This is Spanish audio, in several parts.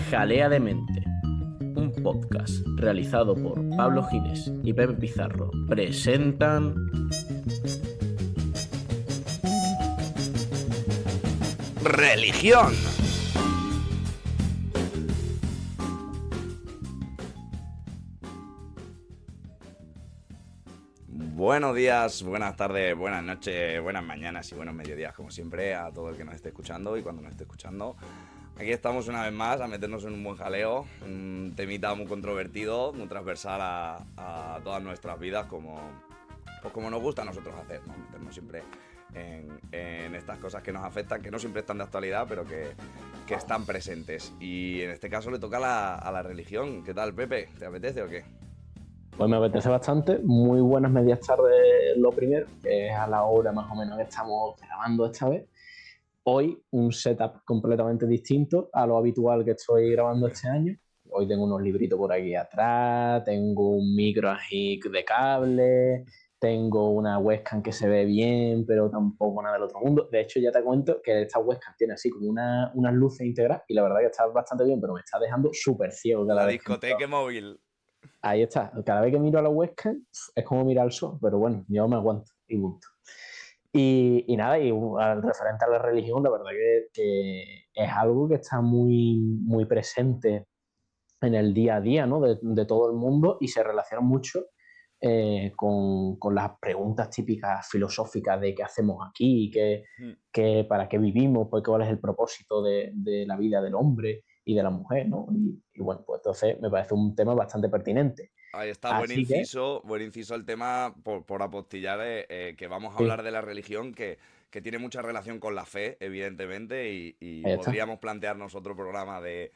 Jalea de Mente, un podcast realizado por Pablo Giles y Pepe Pizarro, presentan Religión. Buenos días, buenas tardes, buenas noches, buenas mañanas y buenos mediodías, como siempre, a todo el que nos esté escuchando y cuando nos esté escuchando. Aquí estamos una vez más a meternos en un buen jaleo, un temita muy controvertido, muy transversal a todas nuestras vidas, como nos gusta a nosotros hacer, ¿no? Meternos siempre en estas cosas que nos afectan, que no siempre están de actualidad, pero que están presentes. Y en este caso le toca a la religión. ¿Qué tal, Pepe? ¿Te apetece o qué? Pues me apetece bastante. Muy buenas medias tardes lo primero, que es a la hora más o menos que estamos grabando esta vez. Hoy un setup completamente distinto a lo habitual que estoy grabando este año. Hoy tengo unos libritos por aquí atrás, tengo un micro así de cable, tengo una webcam que se ve bien, pero tampoco nada del otro mundo. De hecho, ya te cuento que esta webcam tiene así como unas luces integradas y la verdad que está bastante bien, pero me está dejando súper ciego cada La vez que discoteca móvil. Ahí está. Cada vez que miro a la webcam es como mirar al sol, pero bueno, yo me aguanto y punto. Y nada, al referente a la religión, la verdad que es algo que está muy presente en el día a día, ¿no? de todo el mundo y se relaciona mucho con las preguntas típicas filosóficas de qué hacemos aquí, para qué vivimos, pues, cuál es el propósito de la vida del hombre y de la mujer, ¿no? Y bueno, pues entonces me parece un tema bastante pertinente. Ahí está, Así que, buen inciso el tema por apostillar, que vamos a sí, hablar de la religión, que tiene mucha relación con la fe, evidentemente, y ahí está. podríamos plantearnos otro programa de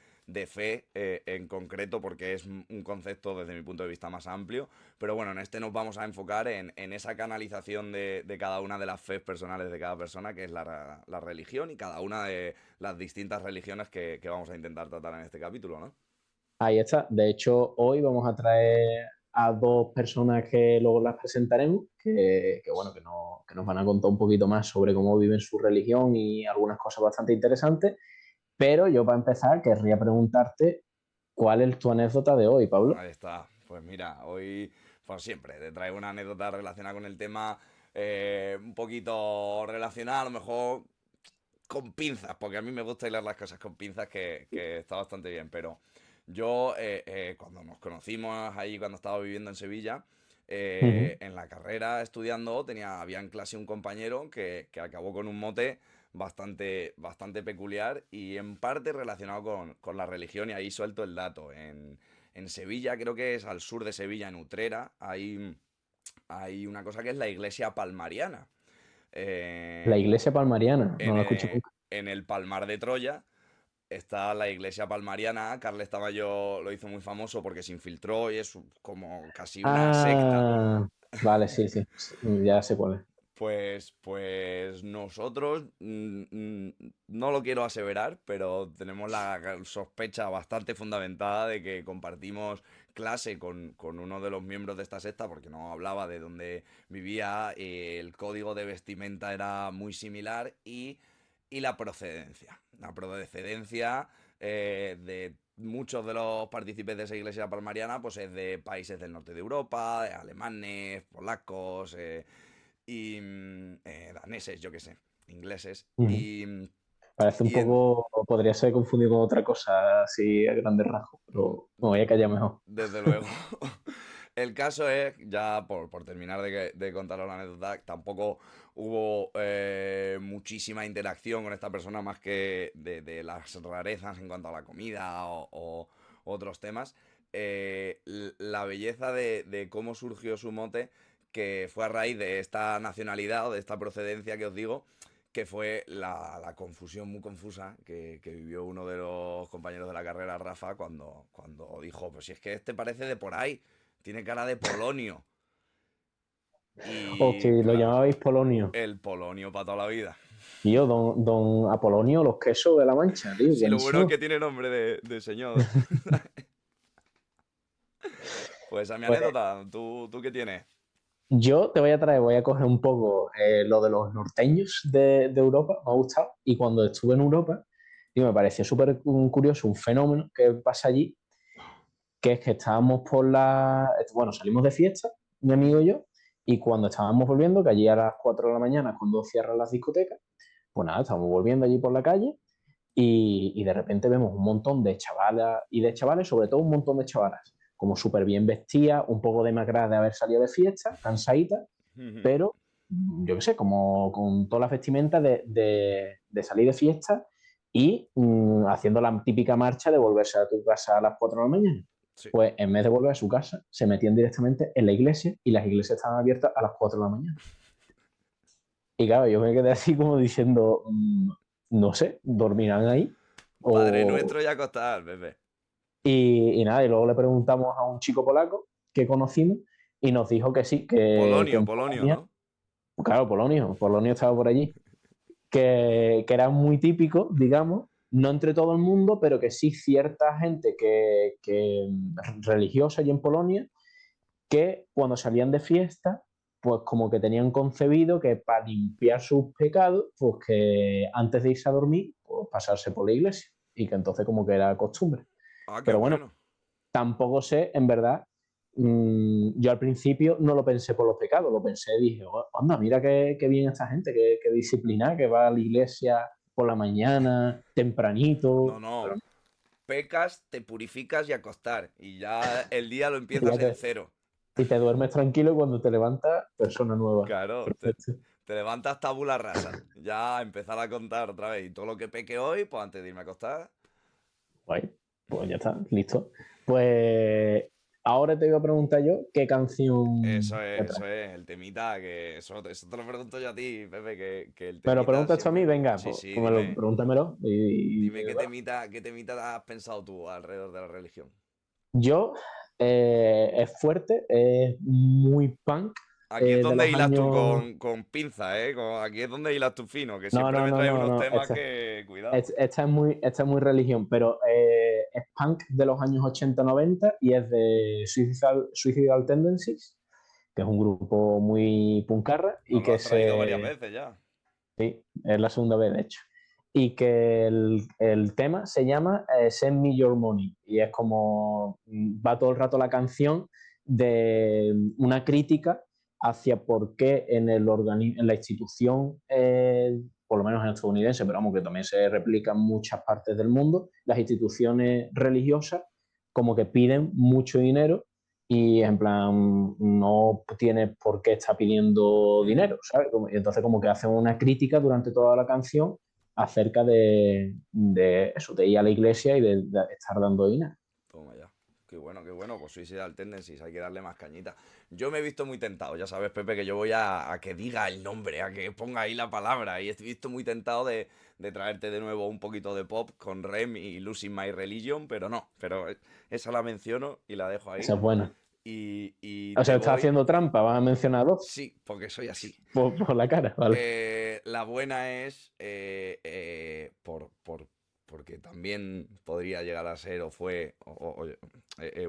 fe en concreto, porque es un concepto desde mi punto de vista más amplio, pero bueno, en este nos vamos a enfocar en esa canalización de cada una de las fes personales de cada persona, que es la religión, y cada una de las distintas religiones que vamos a intentar tratar en este capítulo, ¿no? Ahí está. De hecho, hoy vamos a traer a dos personas que luego las presentaremos, bueno, que nos van a contar un poquito más sobre cómo viven su religión y algunas cosas bastante interesantes. Pero yo, para empezar, querría preguntarte cuál es tu anécdota de hoy, Pablo. Ahí está. Pues mira, hoy, pues siempre, te traigo una anécdota relacionada con el tema, un poquito relacionada, a lo mejor con pinzas, porque a mí me gusta hilar las cosas con pinzas, que está bastante bien. Pero yo, cuando nos conocimos ahí, cuando estaba viviendo en Sevilla, Ujú. en la carrera estudiando, había en clase un compañero que acabó con un mote bastante peculiar y en parte relacionado con la religión, y ahí suelto el dato. En Sevilla, creo que es al sur de Sevilla, en Utrera, hay una cosa que es la iglesia palmariana. La Eh, iglesia palmariana, no en, la escucho eh, nunca. en el Palmar de Troya está la iglesia palmariana. Carles Tamayo lo hizo muy famoso porque se infiltró y es como casi una secta. Ah, vale, sí, sí, sí, ya sé cuál es. Pues nosotros, no lo quiero aseverar, pero tenemos la sospecha bastante fundamentada de que compartimos clase con uno de los miembros de esta secta, porque no hablaba de dónde vivía, el código de vestimenta era muy similar y la procedencia. La procedencia de muchos de los partícipes de esa iglesia palmariana pues es de países del norte de Europa, de alemanes, polacos, y daneses, yo qué sé, ingleses. Ujú. Y, Parece un y en, poco, podría ser confundido con otra cosa así a grandes rasgos, pero me voy a callar mejor. desde luego. El caso es, ya por terminar de contaros la anécdota, tampoco hubo muchísima interacción con esta persona más que de las rarezas en cuanto a la comida o otros temas. La belleza de cómo surgió su mote, que fue a raíz de esta nacionalidad o de esta procedencia que os digo, que fue la confusión muy confusa que vivió uno de los compañeros de la carrera, Rafa, cuando dijo, pues si es que este parece de por ahí, tiene cara de polonio. O que Y lo claro, llamabais Polonio. el polonio para toda la vida. Tío, don Apolonio, los quesos de la Mancha, tío, Sí, lo ¿quién bueno es son? que tiene nombre de señor. Pues a mi Pues anécdota, ¿tú qué tienes? Yo te voy a coger un poco lo de los norteños de Europa, me ha gustado. Y cuando estuve en Europa, digo, me pareció súper curioso un fenómeno que pasa allí, que es que estábamos bueno, salimos de fiesta, mi amigo y yo, y cuando estábamos volviendo, que allí a las 4 de la mañana es cuando cierran las discotecas, pues nada, estábamos volviendo allí por la calle y de repente vemos un montón de chavalas y de chavales, sobre todo un montón de chavalas, como súper bien vestidas, un poco demacradas de haber salido de fiesta, cansaditas, pero yo qué sé, como con todas las vestimentas de salir de fiesta y haciendo la típica marcha de volverse a tu casa a las 4 de la mañana. Sí. Pues en vez de volver a su casa, se metían directamente en la iglesia y las iglesias estaban abiertas a las 4 de la mañana. Y claro, yo me quedé así como diciendo, no sé, ¿dormirán ahí? Padre O... nuestro y acostar, Pepe. Y nada, y luego le preguntamos a un chico polaco que conocimos y nos dijo que sí, que en Polonio, Polonia, ¿no? claro, Polonio estaba por allí, que era muy típico, digamos, no entre todo el mundo, pero que sí cierta gente que religiosa allí en Polonia, que cuando salían de fiesta, pues como que tenían concebido que para limpiar sus pecados, pues que antes de irse a dormir, pues pasarse por la iglesia y que entonces como que era costumbre. Ah, qué Pero bueno, bueno. tampoco sé, en verdad, yo al principio no lo pensé por los pecados, lo pensé, dije, "Oh, anda, mira qué bien esta gente, qué disciplinada, que va a la iglesia por la mañana, No, tempranito, pero no. Pecas, te purificas y acostar. Y ya el día lo empiezas en fíjate, cero. y te duermes tranquilo y cuando te levantas, persona nueva. Claro, Perfecto. te levantas tabula rasa. Ya empezar a contar otra vez. Y todo lo que peque hoy, pues antes de irme a acostar. Guay, pues ya está, listo. Pues ahora te iba a preguntar yo qué canción te trae. Eso es, el temita, que eso te lo pregunto yo a ti, Pepe, que el ¿Me lo temita preguntas tú a mí? siempre. Venga, Sí, pues, sí, pues dime. pregúntamelo. Dime Bueno. qué temita has pensado tú alrededor de la religión. Yo, es fuerte, es muy punk, Aquí es de donde los hilas tú años... con pinza, ¿eh? Aquí es donde hilas tú fino, que No, siempre no, me no, traes no, unos no. temas que. Cuidado. Esta es muy religión, pero es punk de los años 80-90 y es de Suicidal Tendencies, que es un grupo muy puncarra y Nos lo que has traído varias se... veces ya. Sí, es la segunda vez, de hecho. Y que el tema se llama Send Me Your Money. Y es como va todo el rato la canción de una crítica hacia por qué en la institución, por lo menos en estadounidense, pero vamos, que también se replica en muchas partes del mundo, las instituciones religiosas como que piden mucho dinero y en plan no tienes por qué estar pidiendo dinero, ¿sabes? Y entonces como que hacen una crítica durante toda la canción acerca de eso, de ir a la iglesia y de estar dando dinero. Toma ya. Qué bueno, pues Suicidal Tendencies, hay que darle más cañita. Yo me he visto muy tentado, ya sabes, Pepe, que yo voy a que diga el nombre, a que ponga ahí la palabra. Y he visto muy tentado de traerte de nuevo un poquito de pop con Rem y Losing My Religion, pero no, pero esa la menciono y la dejo Esa ahí. es buena. Y O te sea, estás voy. haciendo trampa, vas a mencionar dos Sí, porque soy así. por la cara, ¿vale? La buena es porque también podría llegar a ser o fue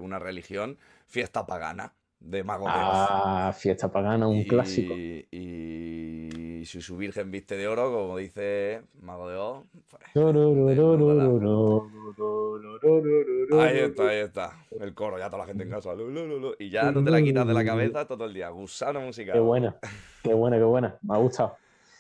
una religión, fiesta pagana de Mago de Oz. Ah, Fiesta Pagana, un clásico. Y si su virgen viste de oro, como dice Mago de Oz, pues, desnúdala. Ahí está, ahí está. El coro, ya toda la gente en casa. Lu, lu, lu, lu. Y ya no te la quitas de la cabeza todo el día. Gusano Qué musical. buena, qué buena, qué buena. Me ha gustado.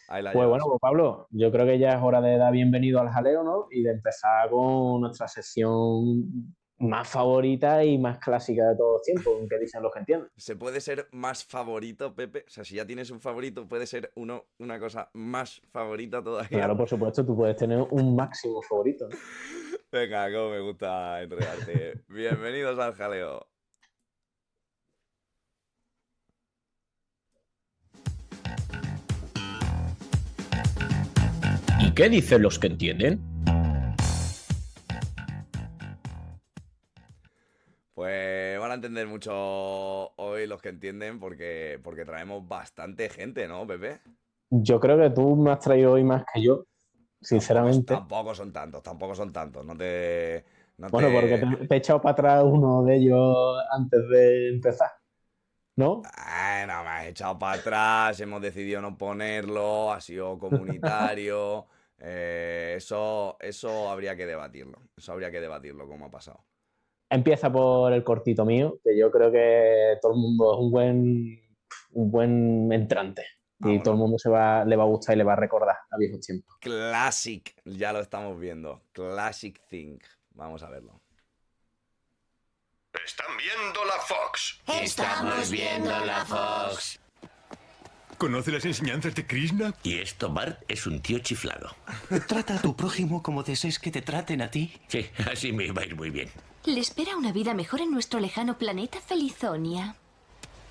Ahí la Pues bueno, llevas. pues Pablo, yo creo que ya es hora de dar bienvenido al jaleo, ¿no? Y de empezar con nuestra sesión más favorita y más clásica de todos los tiempos, que dicen los que entienden. ¿Se puede ser más favorito, Pepe? O sea, si ya tienes un favorito, puede ser una cosa más favorita todavía. Claro, por supuesto, tú puedes tener un máximo favorito, ¿no? Venga, cómo me gusta enredarte. Bienvenidos al jaleo. ¿Y qué dicen los que entienden? Pues van a entender mucho hoy los que entienden porque traemos bastante gente, ¿no, Pepe? Yo creo que tú me has traído hoy más que yo, sinceramente. Tampoco son tantos, tampoco son tantos. No te. No Bueno, porque te. te he echado para atrás uno de ellos antes de empezar. ¿no? No, me has echado para atrás, hemos decidido no ponerlo, ha sido comunitario. Eso habría que debatirlo. Eso habría que debatirlo, cómo ha pasado. Empieza por el cortito mío, que yo creo que todo el mundo es un buen entrante. Y todo el Vámonos. mundo le va a gustar y le va a recordar a viejos tiempos. Classic, ya lo estamos viendo. Classic Thing. Vamos a verlo. Están viendo la Fox. Estamos viendo la Fox. ¿Conoce las enseñanzas de Krishna? Y esto, Bart, es un tío chiflado. Trata a tu prójimo como desees que te traten a ti. Sí, así me va a ir muy bien. Le espera una vida mejor en nuestro lejano planeta Felizonia.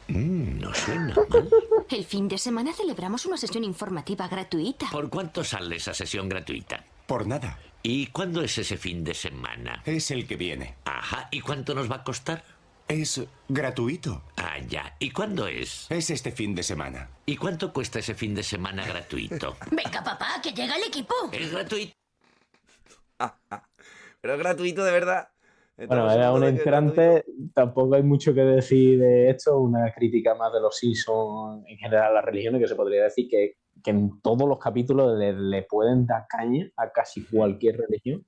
No suena mal. El fin de semana celebramos una sesión informativa gratuita. ¿Por cuánto sale esa sesión gratuita? Por nada. ¿Y cuándo es ese fin de semana? Es el que viene. Ajá, ¿y cuánto nos va a costar? Es gratuito. Ah, ya. ¿Y cuándo es? Es este fin de semana. ¿Y cuánto cuesta ese fin de semana gratuito? Venga, papá, que llega el equipo. ¿Es gratuito? Pero es gratuito de verdad. Bueno, Estamos era seguros un de que es entrante, gratuito. tampoco hay mucho que decir de esto, una crítica más de los Simpsons en general a las religiones, que se podría decir que en todos los capítulos le pueden dar caña a casi cualquier religión.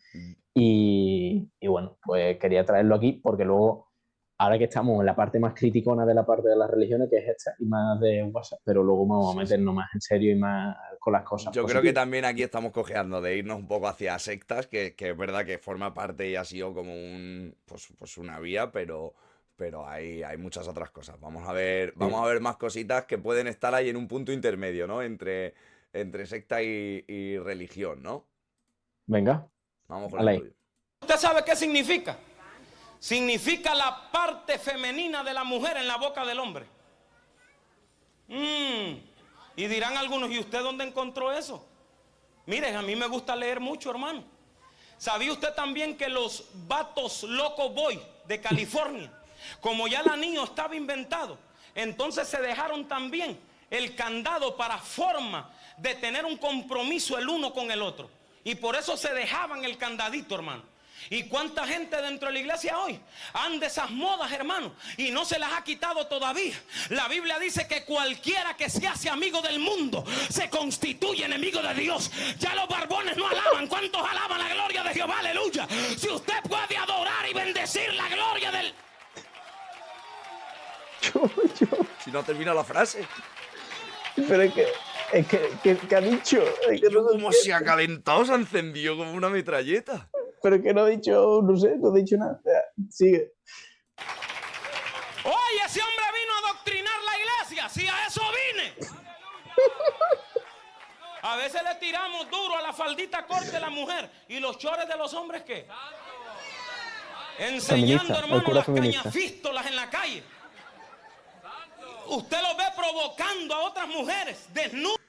Y bueno, pues quería traerlo aquí porque luego, ahora que estamos en la parte más criticona de la parte de las religiones, que es esta, y más de WhatsApp, pero luego vamos a meternos más en serio y más con las cosas Yo creo que positivas. también aquí estamos cojeando de irnos un poco hacia sectas, que es verdad que forma parte y ha sido como pues una vía, pero hay muchas otras cosas. Vamos a ver más cositas que pueden estar ahí en un punto intermedio, ¿no? Entre secta y religión, ¿no? Venga, Vamos con Dale el ahí. tuyo. ¿Usted sabe qué significa? Significa la parte femenina de la mujer en la boca del hombre. Y dirán algunos, ¿y usted dónde encontró eso? Miren, a mí me gusta leer mucho, hermano. ¿Sabía usted también que los vatos loco boy de California, como ya el anillo estaba inventado, entonces se dejaron también el candado para forma de tener un compromiso el uno con el otro? Y por eso se dejaban el candadito, hermano. ¿Y cuánta gente dentro de la iglesia hoy anda esas modas, hermano? Y no se las ha quitado todavía. La Biblia dice que cualquiera que se hace amigo del mundo se constituye enemigo de Dios. Ya los barbones no alaban. ¿Cuántos alaban la gloria de Jehová? Aleluya. Si usted puede adorar y bendecir la gloria del... Si no termina la frase. Pero es que ha dicho. Es que Yo no, como se ha calentado, se ha encendido como una metralleta. pero que no ha dicho, no sé, no ha dicho nada. Sigue. Oye, ese hombre vino a adoctrinar la iglesia. Si a eso vine. A veces le tiramos duro a la faldita corta de la mujer. ¿Y los chores de los hombres qué? Enseñando, Feminista, el hermano, cura las feminista. cañafístolas en la calle. Usted los ve provocando a otras mujeres desnudas.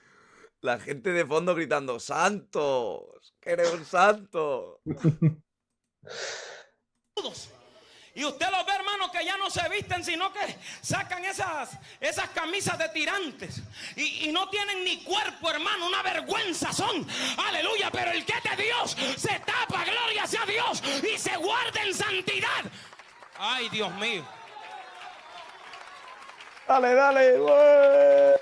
La gente de fondo gritando, ¡santos! ¡Queremos santos! Y usted los ve, hermano, que ya no se visten, sino que sacan esas camisas de tirantes. Y no tienen ni cuerpo, hermano, una vergüenza son. Aleluya, pero el que es de Dios se tapa, gloria sea Dios, y se guarda en santidad. Ay, Dios mío. Dale, dale. ¡Ué!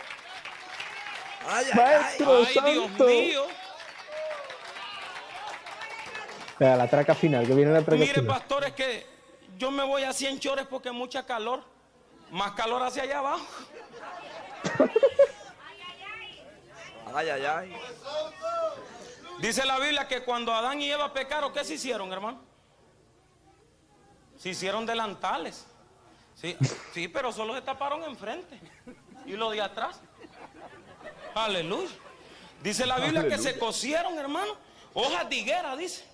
¡Ay, ay, ay! Maestro Ay, Dios santo. mío. Espera, la traca final, que viene la traca Mire, final. pastor, es que yo me voy a 100 chores porque mucha calor. Más calor hacia allá abajo. ¡Ay, ay, ay! Dice la Biblia que cuando Adán y Eva pecaron, ¿qué se hicieron, hermano? Se hicieron delantales. Sí, pero solo se taparon enfrente. ¿Y lo de atrás? Aleluya. Dice la Biblia que se cosieron, hermano, hojas de higuera, dice.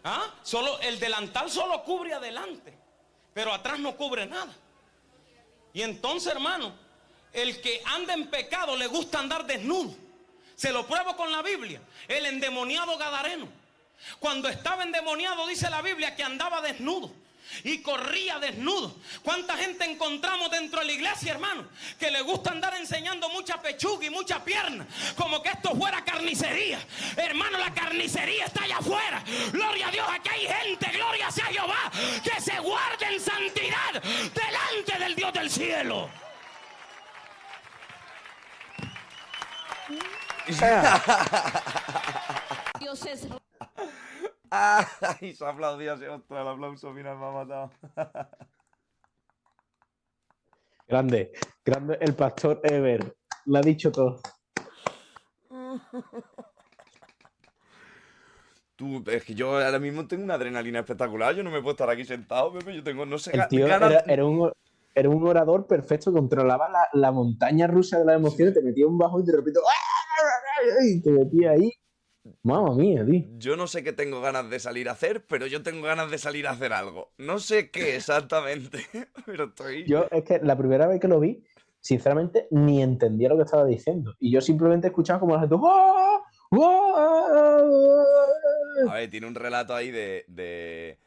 ¿Ah? Solo, el delantal solo cubre adelante, pero atrás no cubre nada. Y entonces, hermano, el que anda en pecado le gusta andar desnudo. Se lo pruebo con la Biblia. El endemoniado gadareno, cuando estaba endemoniado, dice la Biblia que andaba desnudo y corría desnudo. ¿Cuánta gente encontramos dentro de la iglesia, hermano, que le gusta andar enseñando mucha pechuga y mucha pierna, como que esto fuera carnicería? Hermano, la carnicería está allá afuera. Gloria a Dios, aquí hay gente, gloria sea Jehová, que se guarde en santidad delante del Dios del cielo. cielo. Dios es Y se aplaudió así, ostras, el aplauso final me ha matado. Grande, grande el pastor Ever. Lo ha dicho todo. Tú, es que yo ahora mismo tengo una adrenalina espectacular. Yo no me puedo estar aquí sentado, Pepe. Yo tengo, no sé, El tío ganas. era un orador perfecto, controlaba la montaña rusa de las emociones, te metía un bajo y de repente y te metía ahí. Mamma mía, tío. Yo no sé qué tengo ganas de salir a hacer, pero yo tengo ganas de salir a hacer algo. No sé qué exactamente, pero estoy... Yo es que la primera vez que lo vi, sinceramente, ni entendía lo que estaba diciendo. Y yo simplemente escuchaba como la gente... ¡Wow! ¡Wow! A ver, tiene un relato ahí de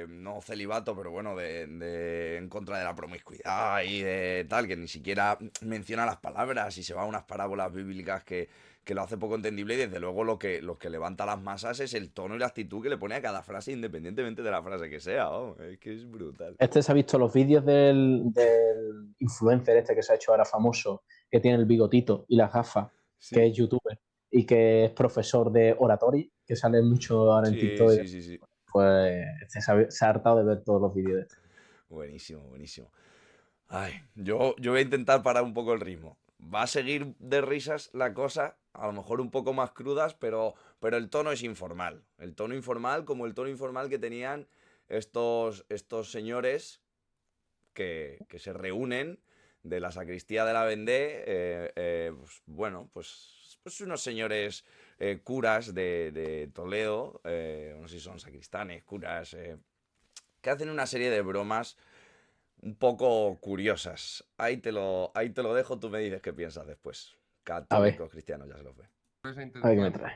no celibato, pero bueno, de en contra de la promiscuidad y de tal, que ni siquiera menciona las palabras y se va a unas parábolas bíblicas que lo hace poco entendible, y desde luego lo que levanta a las masas es el tono y la actitud que le pone a cada frase, independientemente de la frase que sea. Oh, es que es brutal. Se ha visto los vídeos del influencer que se ha hecho ahora famoso, que tiene el bigotito y las gafas, Sí. que es youtuber y que es profesor de oratoria, que sale mucho ahora en TikTok. Sí. Pues se ha hartado de ver todos los vídeos de esto. Buenísimo, buenísimo. Ay, yo voy a intentar parar un poco el ritmo. Va a seguir de risas la cosa, a lo mejor un poco más crudas, pero el tono es informal. El tono informal, como el tono informal que tenían estos señores que se reúnen de la sacristía de la Vendée, pues, bueno, pues unos señores curas de Toledo, no sé si son sacristanes, curas, que hacen una serie de bromas un poco curiosas. Ahí te lo dejo, tú me dices qué piensas después. Católicos, cristianos, ya se los ve. A ver qué me trae.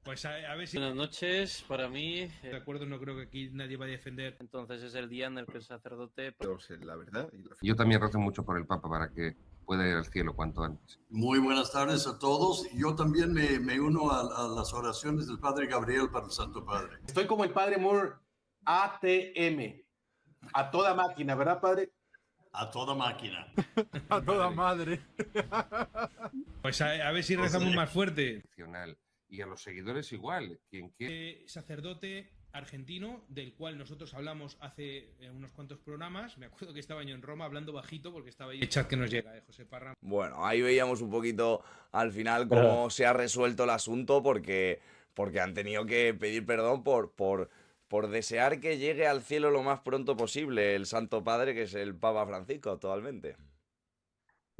Pues a ver si... Buenas noches, para mí. De acuerdo, no creo que aquí nadie vaya a defender. Entonces es el día en el que el sacerdote... La verdad. Yo también rezo mucho por el Papa para que pueda ir al cielo cuanto antes. Muy buenas tardes a todos. Yo también me uno a las oraciones del Padre Gabriel para el Santo Padre. Estoy como el Padre Moore, ATM. A toda máquina, ¿verdad, Padre? A toda máquina. A toda madre. Pues a ver si rezamos más fuerte. Y a los seguidores igual. Quien quiere. Sacerdote argentino, del cual nosotros hablamos hace unos cuantos programas. Me acuerdo que estaba yo en Roma hablando bajito porque estaba ahí el chat que nos llega, José Parra. Bueno, ahí veíamos un poquito al final cómo se ha resuelto el asunto, porque han tenido que pedir perdón por desear que llegue al cielo lo más pronto posible el Santo Padre, que es el Papa Francisco actualmente.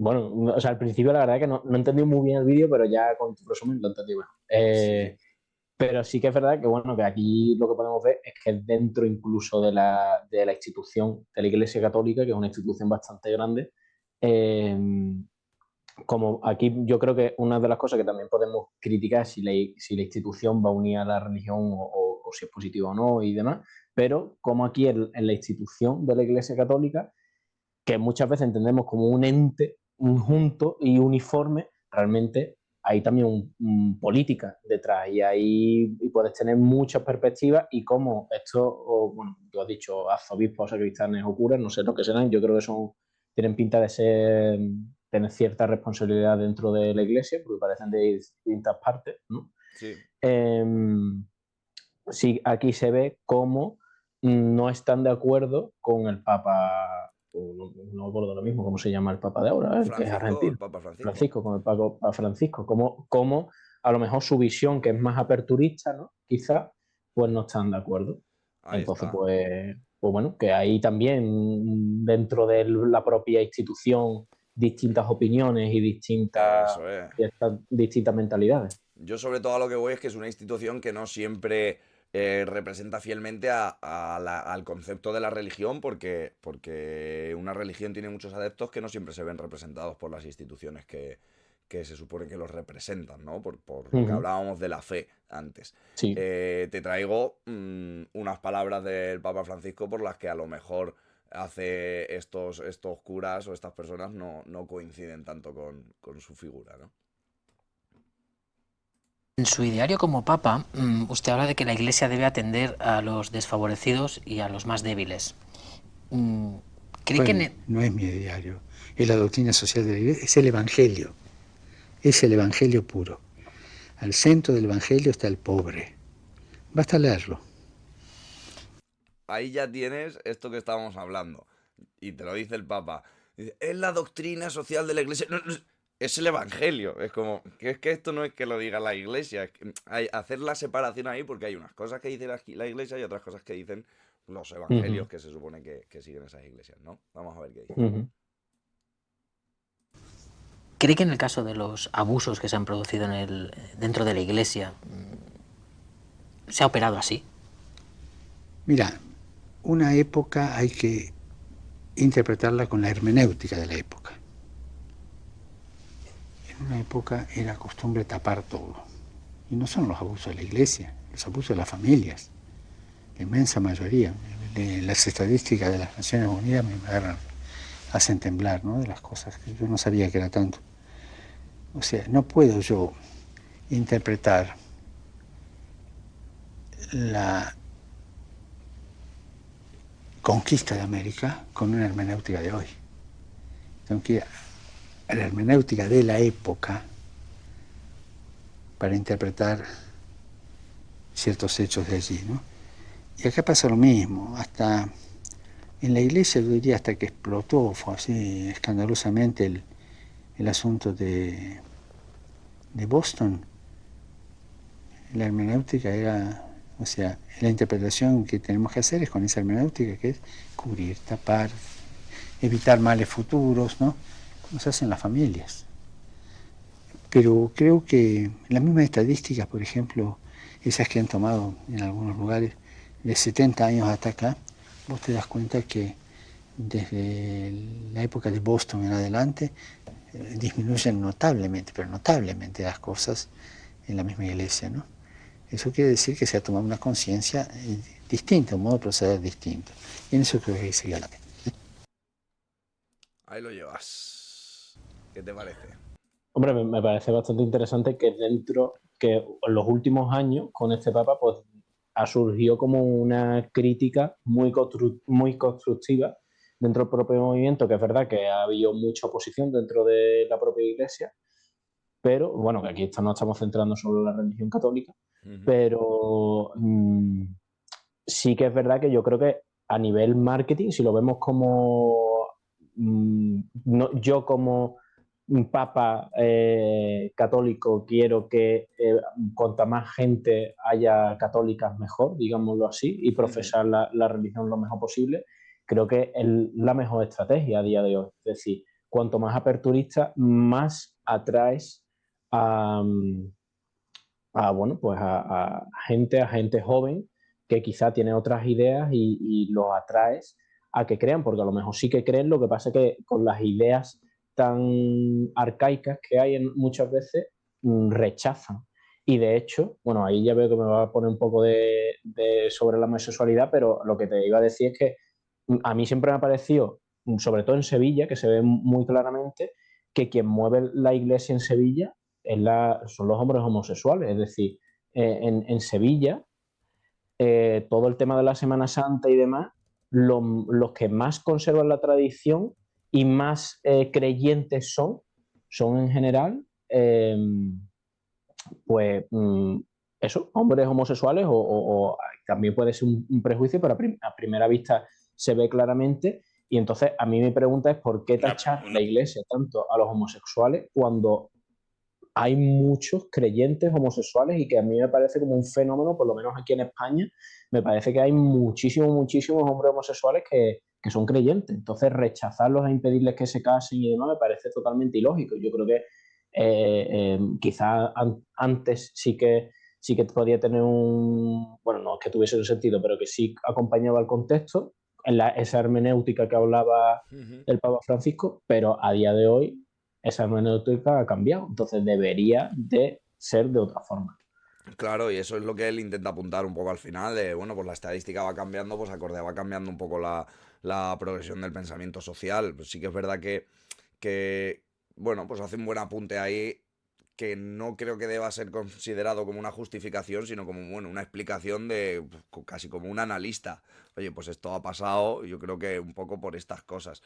Bueno, o sea, al principio la verdad es que no entendí muy bien el vídeo, pero ya con tu resumen lo entendí mejor. Sí. Pero sí que es verdad que, bueno, que aquí lo que podemos ver es que dentro incluso de la institución de la Iglesia Católica, que es una institución bastante grande, como aquí yo creo que una de las cosas que también podemos criticar es si la institución va unida a la religión o si es positiva o no y demás, pero como aquí en la institución de la Iglesia Católica, que muchas veces entendemos como un ente, un junto y uniforme, realmente hay también política detrás y puedes tener muchas perspectivas, y como esto, bueno, tú has dicho arzobispos, sacristanes o curas, no sé lo que serán, yo creo que tienen pinta de tener cierta responsabilidad dentro de la Iglesia, porque parecen de distintas partes, ¿no? Sí. Sí, aquí se ve cómo no están de acuerdo con el Papa, no me acuerdo lo mismo cómo se llama el Papa de ahora, que es argentino. El Papa Francisco, con el Papa Francisco, como a lo mejor su visión, que es más aperturista, ¿no? Quizás, pues no están de acuerdo. Ahí Entonces, está. pues bueno, que ahí también dentro de la propia institución distintas opiniones y distintas mentalidades. Yo sobre todo a lo que voy es que es una institución que no siempre representa fielmente al concepto de la religión, porque una religión tiene muchos adeptos que no siempre se ven representados por las instituciones que se supone que los representan, ¿no? Por lo que hablábamos de la fe antes. Sí. Te traigo unas palabras del Papa Francisco por las que a lo mejor hace estos curas o estas personas no coinciden tanto con su figura, ¿no? En su ideario como Papa, usted habla de que la Iglesia debe atender a los desfavorecidos y a los más débiles. ¿Cree que Bueno, no es mi ideario, es la doctrina social de la Iglesia, es el Evangelio puro. Al centro del Evangelio está el pobre. Basta leerlo. Ahí ya tienes esto que estábamos hablando. Y te lo dice el Papa. Dice, es la doctrina social de la Iglesia. No, es el Evangelio. Es como, que es que esto no es que lo diga la Iglesia. Es que hay hacer la separación ahí porque hay unas cosas que dice la Iglesia y otras cosas que dicen los Evangelios que se supone que siguen esas iglesias, ¿no? Vamos a ver qué dice. ¿Cree que en el caso de los abusos que se han producido dentro de la Iglesia se ha operado así? Mira, una época hay que interpretarla con la hermenéutica de la época. En una época era costumbre tapar todo. Y no son los abusos de la Iglesia, los abusos de las familias. La inmensa mayoría. Las estadísticas de las Naciones Unidas me hacen temblar, ¿no? De las cosas que yo no sabía que era tanto. O sea, no puedo yo interpretar la conquista de América con una hermenéutica de hoy. Tengo que ir a la hermenéutica de la época para interpretar ciertos hechos de allí, ¿no? Y acá pasa lo mismo, hasta en la Iglesia, yo diría hasta que explotó, fue así escandalosamente el asunto de Boston. La hermenéutica era, o sea, la interpretación que tenemos que hacer es con esa hermenéutica que es cubrir, tapar, evitar males futuros, ¿no? Como se hace en las familias. Pero creo que las mismas estadísticas, por ejemplo, esas que han tomado en algunos lugares, de 70 años hasta acá, vos te das cuenta que desde la época de Boston en adelante disminuyen notablemente, pero notablemente las cosas en la misma iglesia, ¿no? Eso quiere decir que se ha tomado una conciencia distinta, un modo de proceder distinto. Y en eso creo que hay que seguir adelante. Ahí lo llevas. ¿Qué te parece? Hombre, me parece bastante interesante que que en los últimos años con este Papa pues ha surgido como una crítica muy constructiva dentro del propio movimiento, que es verdad que ha habido mucha oposición dentro de la propia Iglesia, pero bueno, que aquí no estamos centrando solo en la religión católica, pero sí que es verdad que yo creo que a nivel marketing, si lo vemos como yo como un papa católico quiero que cuanta más gente haya católicas mejor, digámoslo así, y profesar la religión lo mejor posible, creo que es la mejor estrategia a día de hoy. Es decir, cuanto más aperturista, más atraes a gente joven que quizá tiene otras ideas y los atraes a que crean, porque a lo mejor sí que creen, lo que pasa es que con las ideas tan arcaicas que hay muchas veces rechazan. Y de hecho, bueno, ahí ya veo que me va a poner un poco sobre la homosexualidad, pero lo que te iba a decir es que a mí siempre me ha parecido, sobre todo en Sevilla, que se ve muy claramente, que quien mueve la iglesia en Sevilla son los hombres homosexuales. Es decir, en Sevilla, todo el tema de la Semana Santa y demás, los que más conservan la tradición y más creyentes son en general, pues eso, hombres homosexuales o también puede ser un prejuicio, pero a primera vista se ve claramente. Y entonces a mí mi pregunta es ¿por qué tachar la iglesia tanto a los homosexuales cuando hay muchos creyentes homosexuales? Y que a mí me parece como un fenómeno, por lo menos aquí en España, me parece que hay muchísimos hombres homosexuales que son creyentes. Entonces rechazarlos e impedirles que se casen y demás me parece totalmente ilógico. Yo creo que quizás antes sí que podía tener bueno, no es que tuviese un sentido, pero que sí acompañaba el contexto, esa hermenéutica que hablaba el Papa Francisco, pero a día de hoy esa hermenéutica ha cambiado, entonces debería de ser de otra forma. Claro, y eso es lo que él intenta apuntar un poco al final, bueno, pues la estadística va cambiando, pues acorde va cambiando un poco la progresión del pensamiento social. Pues sí que es verdad que, bueno, pues hace un buen apunte ahí, que no creo que deba ser considerado como una justificación, sino como, bueno, una explicación de casi como un analista. Oye, pues esto ha pasado, yo creo que un poco por estas cosas.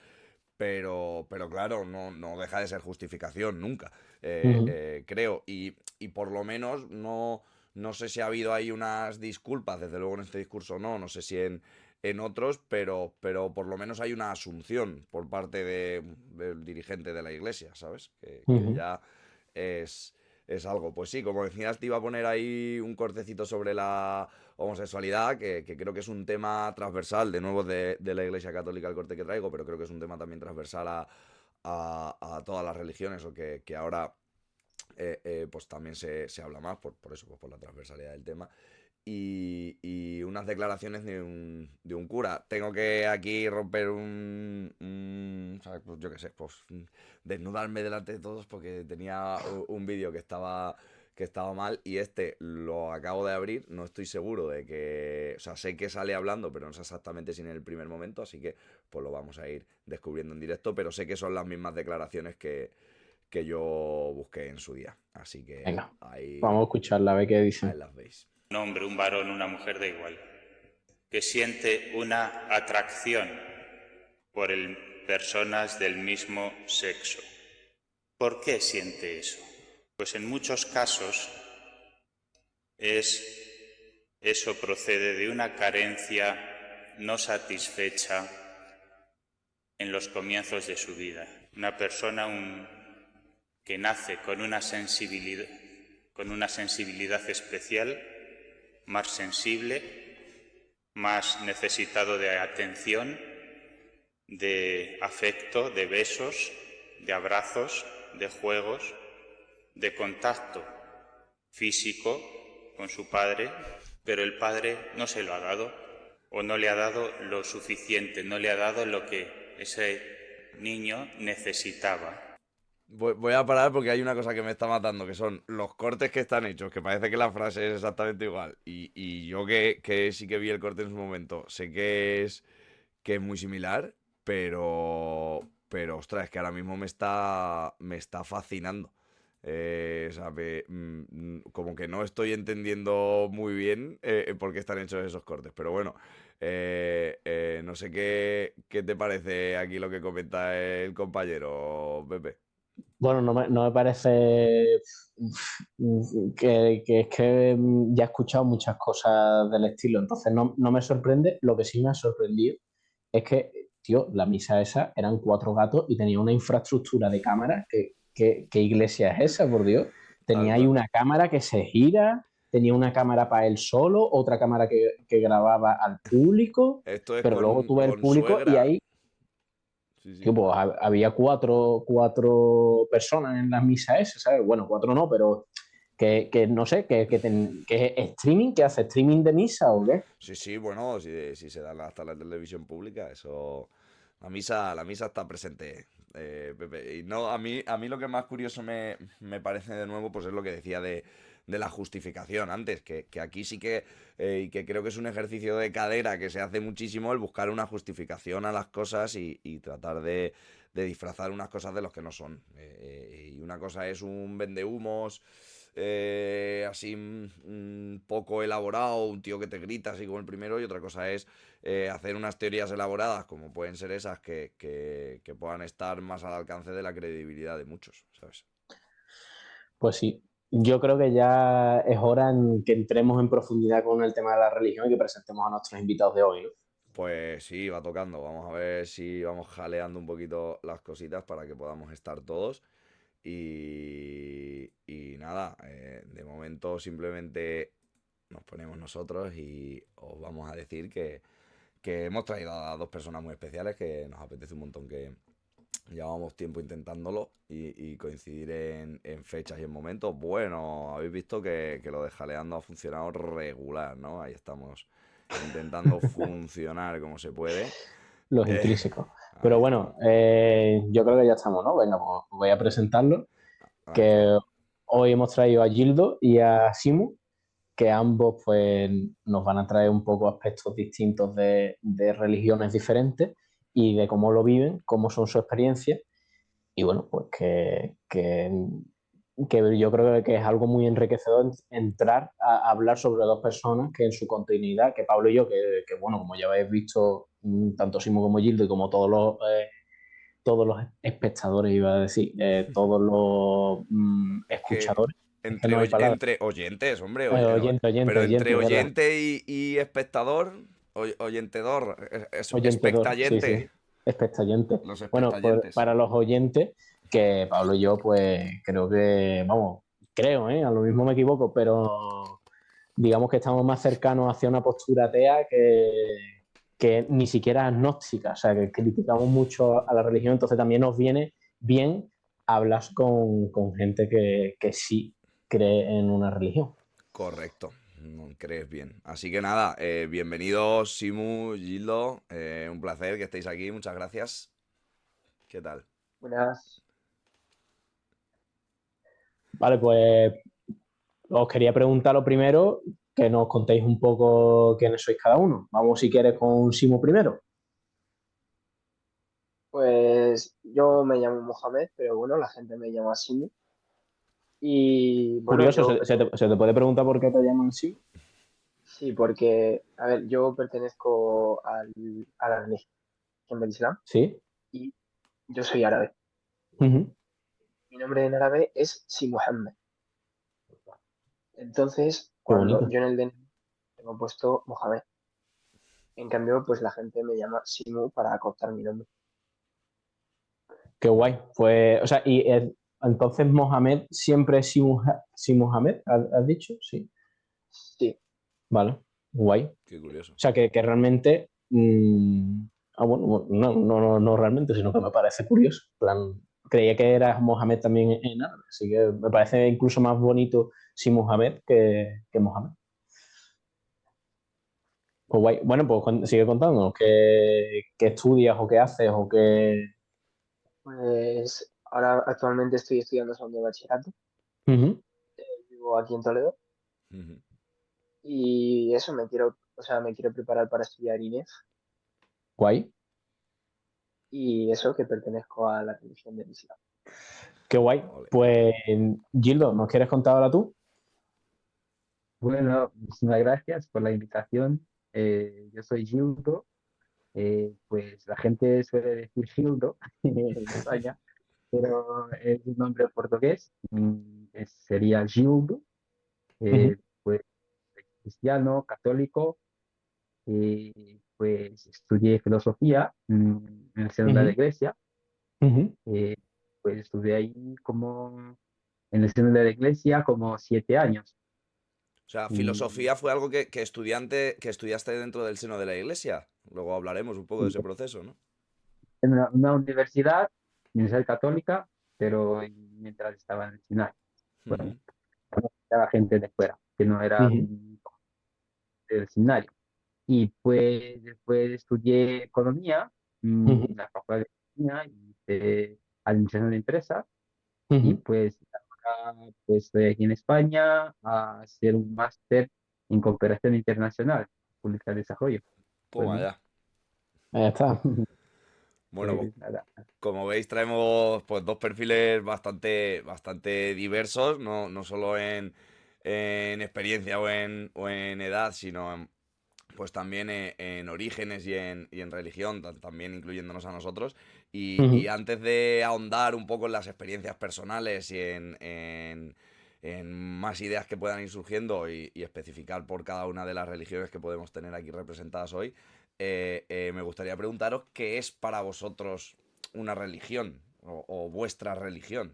Pero claro, no deja de ser justificación nunca, creo. Y por lo menos no sé si ha habido ahí unas disculpas, desde luego en este discurso no sé si en otros, pero por lo menos hay una asunción por parte del dirigente de la iglesia, ¿sabes? Que ya es algo. Pues sí, como decías, te iba a poner ahí un cortecito sobre la homosexualidad, que creo que es un tema transversal, de nuevo de la Iglesia Católica el corte que traigo, pero creo que es un tema también transversal a todas las religiones, o que ahora pues también se habla más, por eso, pues por la transversalidad del tema. Y unas declaraciones de un cura. Tengo que aquí romper ¿sabes? Pues yo qué sé, pues desnudarme delante de todos porque tenía un vídeo que estaba mal, y lo acabo de abrir. No estoy seguro de que... O sea, sé que sale hablando, pero no sé exactamente si en el primer momento, así que pues lo vamos a ir descubriendo en directo, pero sé que son las mismas declaraciones que yo busqué en su día. Así que Venga, ahí, vamos a escucharla, a ver qué dicen. ahí las veis. Un hombre, un varón, una mujer, da igual, que siente una atracción por personas del mismo sexo. ¿Por qué siente eso? Pues en muchos casos eso procede de una carencia no satisfecha en los comienzos de su vida. Una persona que nace con una sensibilidad especial, más sensible, más necesitado de atención, de afecto, de besos, de abrazos, de juegos, de contacto físico con su padre, pero el padre no se lo ha dado, o no le ha dado lo suficiente, no le ha dado lo que ese niño necesitaba. Voy a parar porque hay una cosa que me está matando, que son los cortes que están hechos, que parece que la frase es exactamente igual. Y yo que sí que vi el corte en su momento, sé que es muy similar, pero ostras, es que ahora mismo me está fascinando. O sea, como que no estoy entendiendo muy bien por qué están hechos esos cortes, pero bueno, no sé qué te parece aquí lo que comenta el compañero, Pepe. Bueno, no me parece que es que ya he escuchado muchas cosas del estilo, entonces no me sorprende. Lo que sí me ha sorprendido es que, tío, la misa esa eran 4 gatos y tenía una infraestructura de cámaras. ¿Qué iglesia es esa, por Dios? Tenía ahí una cámara que se gira, tenía una cámara para él solo, otra cámara que grababa al público, pero luego tú ves el público y ahí... Sí, pues había 4 personas en la misa esa, ¿sabes? Bueno, 4 no, pero que no sé, que es streaming, que hace streaming de misa o qué. Sí, bueno, si se da hasta la televisión pública, eso... La misa está presente, Pepe. Y no, a mí lo que más curioso me parece de nuevo, pues es lo que decía de la justificación antes, que aquí sí que, y que creo que es un ejercicio de cadera que se hace muchísimo, el buscar una justificación a las cosas y tratar de disfrazar unas cosas de los que no son. Y una cosa es un vendehumos así poco elaborado, un tío que te grita así como el primero, y otra cosa es hacer unas teorías elaboradas como pueden ser esas que puedan estar más al alcance de la credibilidad de muchos, ¿sabes? Pues sí, yo creo que ya es hora en que entremos en profundidad con el tema de la religión y que presentemos a nuestros invitados de hoy, ¿no? Pues sí, va tocando. Vamos a ver si vamos jaleando un poquito las cositas para que podamos estar todos. Y nada, de momento simplemente nos ponemos nosotros y os vamos a decir que hemos traído a 2 personas muy especiales que nos apetece un montón, que llevábamos tiempo intentándolo y coincidir en fechas y en momentos. Bueno, habéis visto que lo de jaleando ha funcionado regular, ¿no? Ahí estamos intentando funcionar como se puede. Los intrínsecos. Pero bueno, yo creo que ya estamos, ¿no? Venga, pues voy a presentarlo. Que hoy hemos traído a Gildo y a Simu, que ambos pues nos van a traer un poco aspectos distintos de religiones diferentes y de cómo lo viven, cómo son sus experiencias. Y bueno, pues que que yo creo que es algo muy enriquecedor entrar a hablar sobre dos personas que en su continuidad, que Pablo y yo, que bueno, como ya habéis visto, tanto Simo como Gildo y como todos los espectadores, iba a decir, todos los escuchadores. Es que no hay palabra. Entre oyentes, hombre. Oyente, entre ¿verdad? oyente y espectador, oyentedor, Oyentedor, expectayente. sí, sí. Expectayente. Los Bueno, expectayentes. pues para los oyentes, que Pablo y yo, pues creo que, vamos, a lo mismo me equivoco, pero digamos que estamos más cercanos hacia una postura atea que ni siquiera agnóstica, o sea, que criticamos mucho a la religión, entonces también nos viene bien hablar con gente que sí cree en una religión. Correcto, crees bien. Así que nada, bienvenidos Simu, Gildo, un placer que estéis aquí, muchas gracias. ¿Qué tal? Buenas. Vale, pues os quería preguntar lo primero, que nos contéis un poco quiénes sois cada uno. Vamos, si quieres, con Simu primero. Pues yo me llamo Mohamed, pero bueno, la gente me llama Simu. Y bueno, Curioso, ¿se te puede preguntar por qué te llaman Simu? Sí, porque, a ver, yo pertenezco a la religión del Islam. Sí. Y yo soy árabe. Mi nombre en árabe es Simuhammad. Entonces, cuando yo en el DNI tengo puesto Mohamed. En cambio, pues la gente me llama Simu para acortar mi nombre. Qué guay. Pues, o sea, y entonces Mohamed siempre es Simuhammad, ¿has dicho? Sí. Sí. Vale, guay. Qué curioso. O sea, que realmente... bueno, no realmente, sino que me parece curioso. En plan, creía que era Mohamed también en árabe, así que me parece incluso más bonito Simuhammad que Mohamed. Pues guay. Bueno, pues sigue contándonos qué estudias o qué haces o qué... Pues ahora actualmente estoy estudiando segundo de bachillerato. Vivo aquí en Toledo. Y eso, me quiero preparar para estudiar INEF. Guay. Y eso, que pertenezco a la religión del Islam. Qué guay. Pues, Gildo, ¿nos quieres contar ahora tú? Bueno, muchísimas gracias por la invitación. Yo soy Gildo. Pues la gente suele decir Gildo en España, pero es un nombre portugués. Sería Gildo. Pues cristiano, católico. Pues estudié filosofía en el seno de la iglesia. Pues estuve ahí en el seno de la iglesia como 7 años. O sea, filosofía fue algo que estudiaste dentro del seno de la iglesia. Luego hablaremos un poco de ese proceso, ¿no? En una universidad católica, pero mientras estaba en el seminario. Bueno, era gente de fuera, que no era del seminario. Y pues después estudié economía en la facultad de economía y de administración de empresas. Y pues ahora pues, estoy aquí en España a hacer un máster en cooperación internacional, pública y desarrollo. Toma ya. Ahí está. Bueno, como veis, traemos pues dos perfiles bastante diversos, no solo en experiencia o en edad, sino pues también en orígenes y en religión, también incluyéndonos a nosotros. Y antes de ahondar un poco en las experiencias personales y en más ideas que puedan ir surgiendo y especificar por cada una de las religiones que podemos tener aquí representadas hoy, me gustaría preguntaros qué es para vosotros una religión o vuestra religión.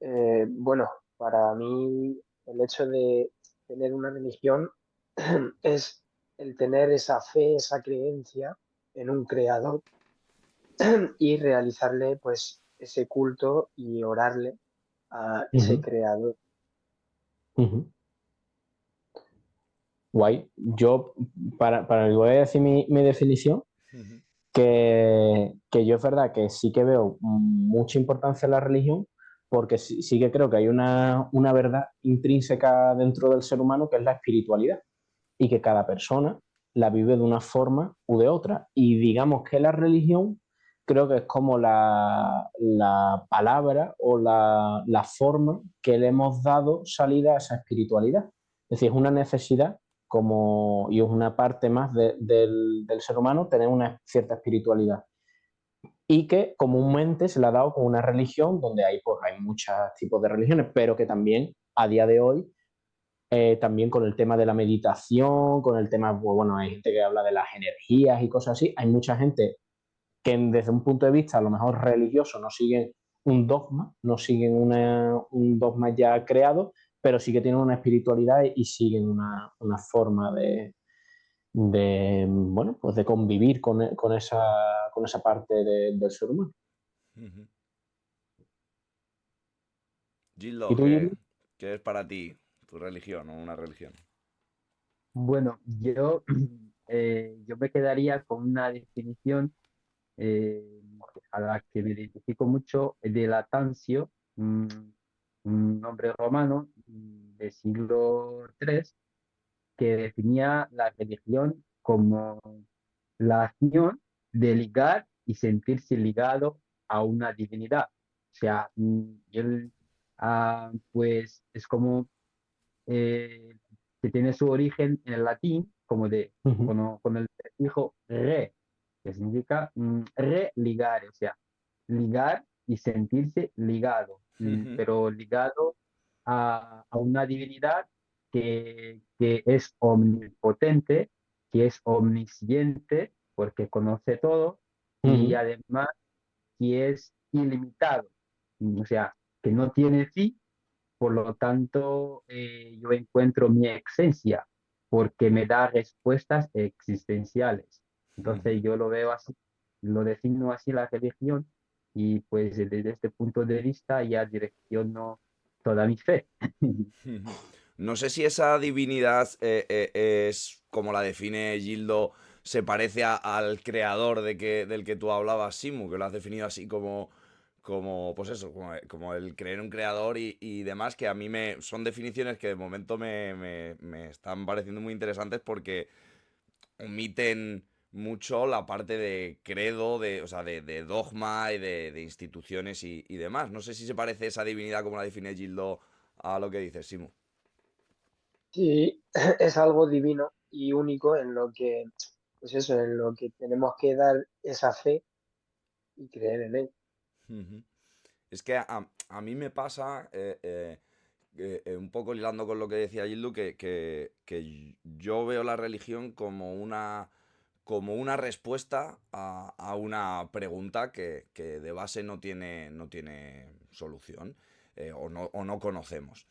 Bueno, para mí el hecho de tener una religión es el tener esa fe, esa creencia en un creador y realizarle pues ese culto y orarle a ese creador. Guay. Yo, voy a decir mi definición, que yo es verdad que sí que veo mucha importancia en la religión, porque sí que creo que hay una verdad intrínseca dentro del ser humano que es la espiritualidad y que cada persona la vive de una forma u de otra. Y digamos que la religión creo que es como la palabra o la forma que le hemos dado salida a esa espiritualidad. Es decir, es una necesidad y es una parte más del ser humano tener una cierta espiritualidad. Y que comúnmente se le ha dado con una religión donde pues, hay muchos tipos de religiones, pero que también a día de hoy, también con el tema de la meditación, con el tema, pues, bueno, hay gente que habla de las energías y cosas así, hay mucha gente que desde un punto de vista a lo mejor religioso no siguen un dogma, no siguen un dogma ya creado, pero sí que tienen una espiritualidad y siguen una forma bueno, pues de convivir con esa parte del ser humano. Gildo, ¿Y tú, Yuri? ¿qué es para ti tu religión o una religión? Bueno, yo me quedaría con una definición eh, a la que me identifico mucho, de Latancio, un hombre romano del siglo III, que definía la religión como la acción de ligar y sentirse ligado a una divinidad. O sea, él, pues es como que tiene su origen en el latín, como con el prefijo re, que significa religar, o sea, ligar y sentirse ligado, pero ligado a una divinidad que es omnipotente, que es omnisciente, porque conoce todo, y además que es ilimitado, o sea, que no tiene fin. Por lo tanto, yo encuentro mi esencia porque me da respuestas existenciales. Entonces yo lo veo así, lo defino así la religión, y pues desde este punto de vista ya direcciono toda mi fe. No sé si esa divinidad es como la define Gildo, se parece al creador del que tú hablabas, Simu, que lo has definido así como pues eso, como el creer un creador y demás, que a mí son definiciones que de momento me están pareciendo muy interesantes porque omiten mucho la parte de credo, o sea, de dogma y de instituciones y demás. No sé si se parece esa divinidad como la define Gildo a lo que dices, Simu. Sí, es algo divino y único en lo que, pues eso, en lo que tenemos que dar esa fe y creer en él. Ujú. Es que a mí me pasa, un poco hilando con lo que decía Gildo, que yo veo la religión como una respuesta a una pregunta que de base no tiene solución, o no conocemos.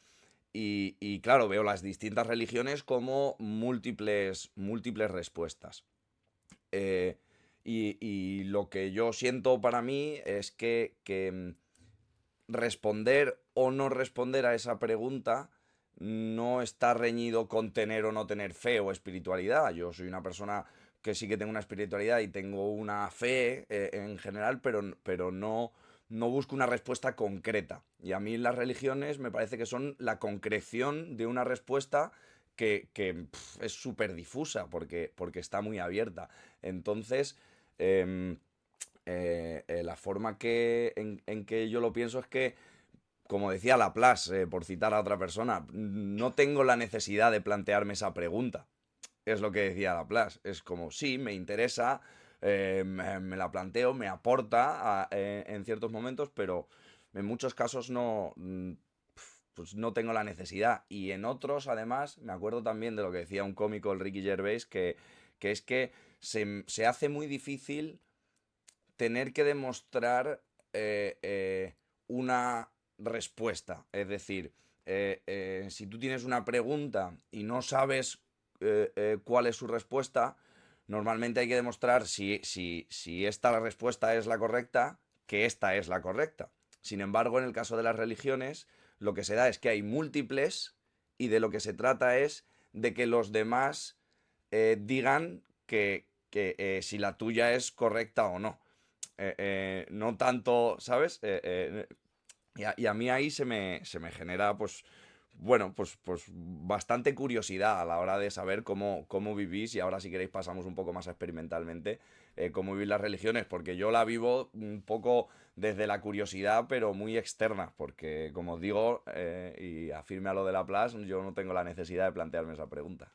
Y claro, veo las distintas religiones como múltiples respuestas. Y lo que yo siento para mí es que responder o no responder a esa pregunta no está reñido con tener o no tener fe o espiritualidad. Yo soy una persona que sí que tengo una espiritualidad y tengo una fe en general, pero no busco una respuesta concreta. Y a mí las religiones me parece que son la concreción de una respuesta que es súper difusa porque está muy abierta. Entonces, la forma en que yo lo pienso es que, como decía Laplace, por citar a otra persona, no tengo la necesidad de plantearme esa pregunta. Es lo que decía Laplace. Es como, sí, me interesa, me la planteo, me aporta en ciertos momentos, pero en muchos casos pues no tengo la necesidad. Y en otros, además, me acuerdo también de lo que decía un cómico, el Ricky Gervais, que es que se hace muy difícil tener que demostrar una respuesta. Es decir, si tú tienes una pregunta y no sabes cuál es su respuesta, normalmente hay que demostrar si esta respuesta es la correcta, que esta es la correcta. Sin embargo, en el caso de las religiones, lo que se da es que hay múltiples y de lo que se trata es de que los demás digan que si la tuya es correcta o no. No tanto, ¿sabes? Y a mí ahí se me genera bueno, pues bastante curiosidad a la hora de saber cómo vivís, y ahora si queréis pasamos un poco más experimentalmente, cómo vivís las religiones, porque yo la vivo un poco desde la curiosidad, pero muy externa, porque como os digo, y afirme a lo de Laplace, yo no tengo la necesidad de plantearme esa pregunta.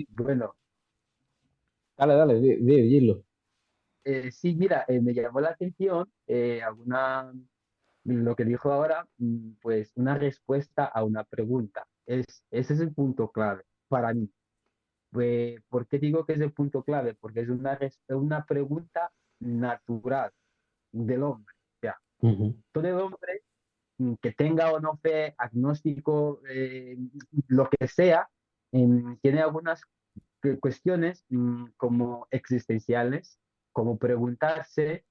Bueno, Dale, dilo. sí, mira, me llamó la atención lo que dijo ahora, pues una respuesta a una pregunta. Ese es el punto clave para mí. ¿Por qué digo que es el punto clave? Porque es una pregunta natural del hombre. O sea, todo el hombre que tenga o no fe, agnóstico, lo que sea, tiene algunas cuestiones como existenciales, como preguntarse,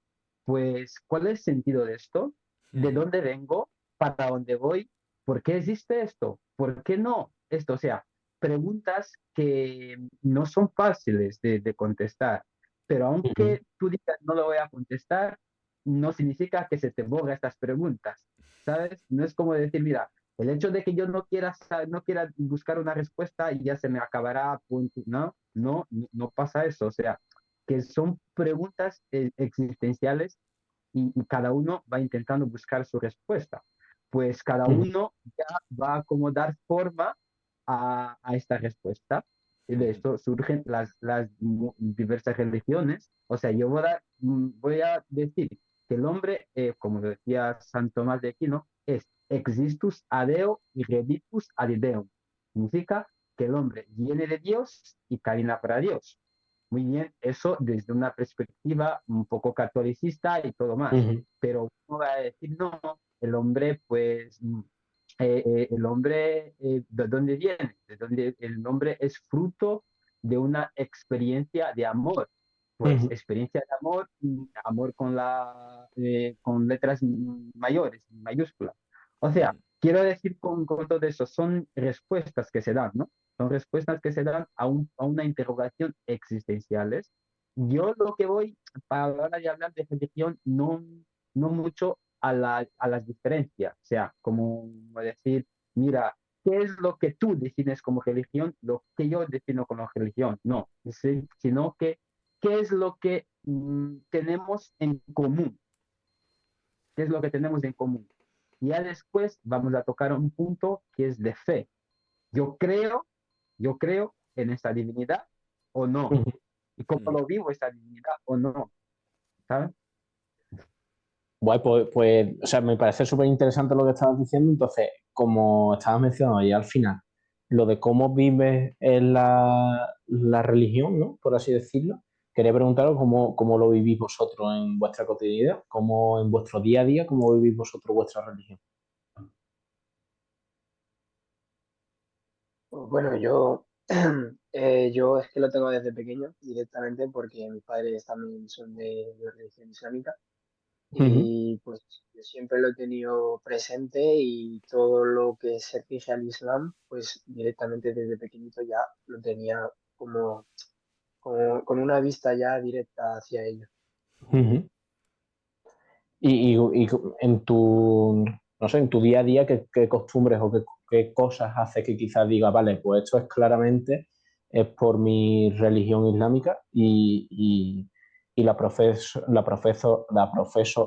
pues, ¿cuál es el sentido de esto? ¿De dónde vengo? ¿Para dónde voy? ¿Por qué existe esto? ¿Por qué no esto? O sea, preguntas que no son fáciles de contestar, pero aunque tú digas no lo voy a contestar, no significa que se te borren estas preguntas, ¿sabes? No es como decir, mira, el hecho de que yo no quiera buscar una respuesta y ya se me acabará, punto. No pasa eso. O sea, que son preguntas existenciales y cada uno va intentando buscar su respuesta. Pues cada uno ya va a como dar forma a esta respuesta. Y de esto surgen las diversas religiones. O sea, yo voy a decir que el hombre, como decía San Tomás de Aquino, es existus ad Deo y redditus ad Deum. Significa que el hombre viene de Dios y camina para Dios. Muy bien, eso desde una perspectiva un poco catolicista y todo más. Pero uno va a decir, no, el hombre, pues, el hombre, ¿de dónde viene? ¿De dónde el hombre es fruto de una experiencia de amor? Pues experiencia de amor, amor con letras mayores, mayúsculas. O sea, quiero decir con todo eso, son respuestas que se dan, ¿no? Son respuestas que se dan a una interrogación existenciales. Yo lo que voy, para la hora de hablar de religión, no mucho a las diferencias. O sea, como decir, mira, ¿qué es lo que tú defines como religión? Lo que yo defino como religión. No, sino que, ¿qué es lo que tenemos en común? ¿Qué es lo que tenemos en común? Y ya después vamos a tocar un punto que es de fe. Yo creo en esta divinidad o no. Y cómo lo vivo esta divinidad o no. ¿Sabes? Guay, pues, o sea, me parece súper interesante lo que estabas diciendo. Entonces, como estabas mencionando ya al final, lo de cómo vives en la religión, ¿no? Por así decirlo. Quería preguntaros cómo lo vivís vosotros en vuestra cotidianidad, cómo en vuestro día a día, cómo vivís vosotros vuestra religión. Pues bueno, yo es que lo tengo desde pequeño directamente porque mis padres también son de religión islámica y pues yo siempre lo he tenido presente y todo lo que se rige al Islam, pues directamente desde pequeñito ya lo tenía como con una vista ya directa hacia ello. Y en tu, no sé, en tu día a día, ¿qué costumbres o qué cosas haces que quizás diga, vale, pues esto es claramente es por mi religión islámica y la profeso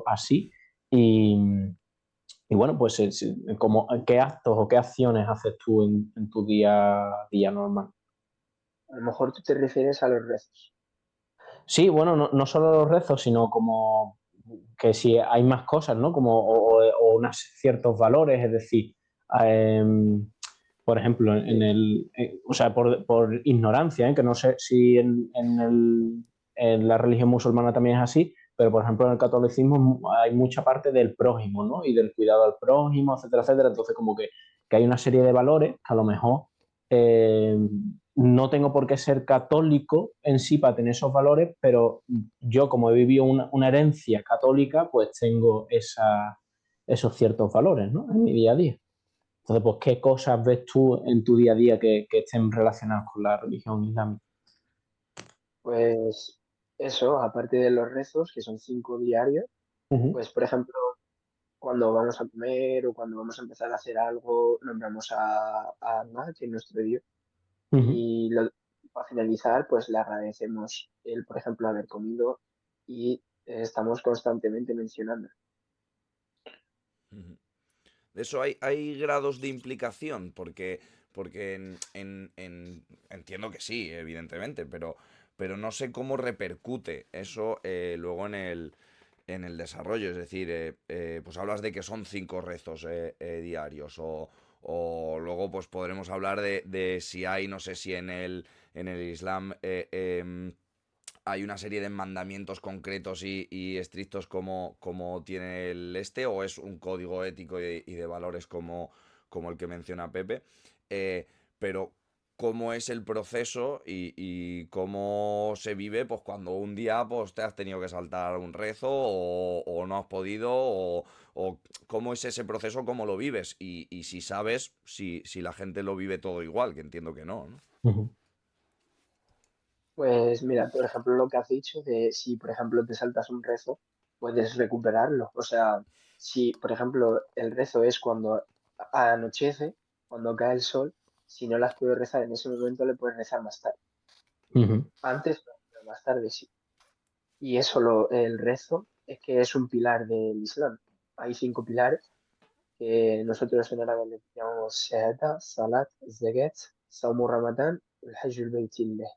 así? Y bueno, pues ¿qué actos o qué acciones haces tú en tu día a día normal? A lo mejor tú te refieres a los rezos. Sí, bueno, no solo los rezos, sino como que si hay más cosas, ¿no? Como, o unos ciertos valores, es decir, por ejemplo, o sea, por ignorancia, que no sé si en la religión musulmana también es así, pero por ejemplo en el catolicismo hay mucha parte del prójimo, ¿no? Y del cuidado al prójimo, etcétera, etcétera. Entonces, como que hay una serie de valores que a lo mejor no tengo por qué ser católico en sí para tener esos valores, pero yo, como he vivido una herencia católica, pues tengo esos ciertos valores, ¿no? En mi día a día. Entonces, pues, ¿qué cosas ves tú en tu día a día que estén relacionadas con la religión islámica? Pues eso, aparte de los rezos, que son 5 diarios, pues por ejemplo, cuando vamos a comer o cuando vamos a empezar a hacer algo, nombramos a Allah, que es nuestro Dios. Y para finalizar, pues le agradecemos él, por ejemplo, haber comido y estamos constantemente mencionando. De eso hay grados de implicación, porque entiendo que sí, evidentemente, pero no sé cómo repercute eso luego en el desarrollo. Es decir, pues hablas de que son 5 rezos diarios, o luego pues podremos hablar de si hay, no sé si en el Islam hay una serie de mandamientos concretos y estrictos como tiene el o es un código ético y de valores como el que menciona Pepe. Pero cómo es el proceso y cómo se vive pues cuando un día pues te has tenido que saltar un rezo o no has podido, o cómo es ese proceso, cómo lo vives, y si sabes si la gente lo vive todo igual, que entiendo que no, ¿no? Pues mira, por ejemplo, lo que has dicho de si, por ejemplo, te saltas un rezo, puedes recuperarlo. O sea, si, por ejemplo, el rezo es cuando anochece, cuando cae el sol, si no las puedes rezar en ese momento, le puedes rezar más tarde. Antes, no, pero más tarde sí. Y eso, el rezo, es que es un pilar del Islam. Hay 5 pilares que nosotros en árabe le llamamos Shahada, Salat, Zakat, Saumu Ramadán, el Hajjul Baytillah,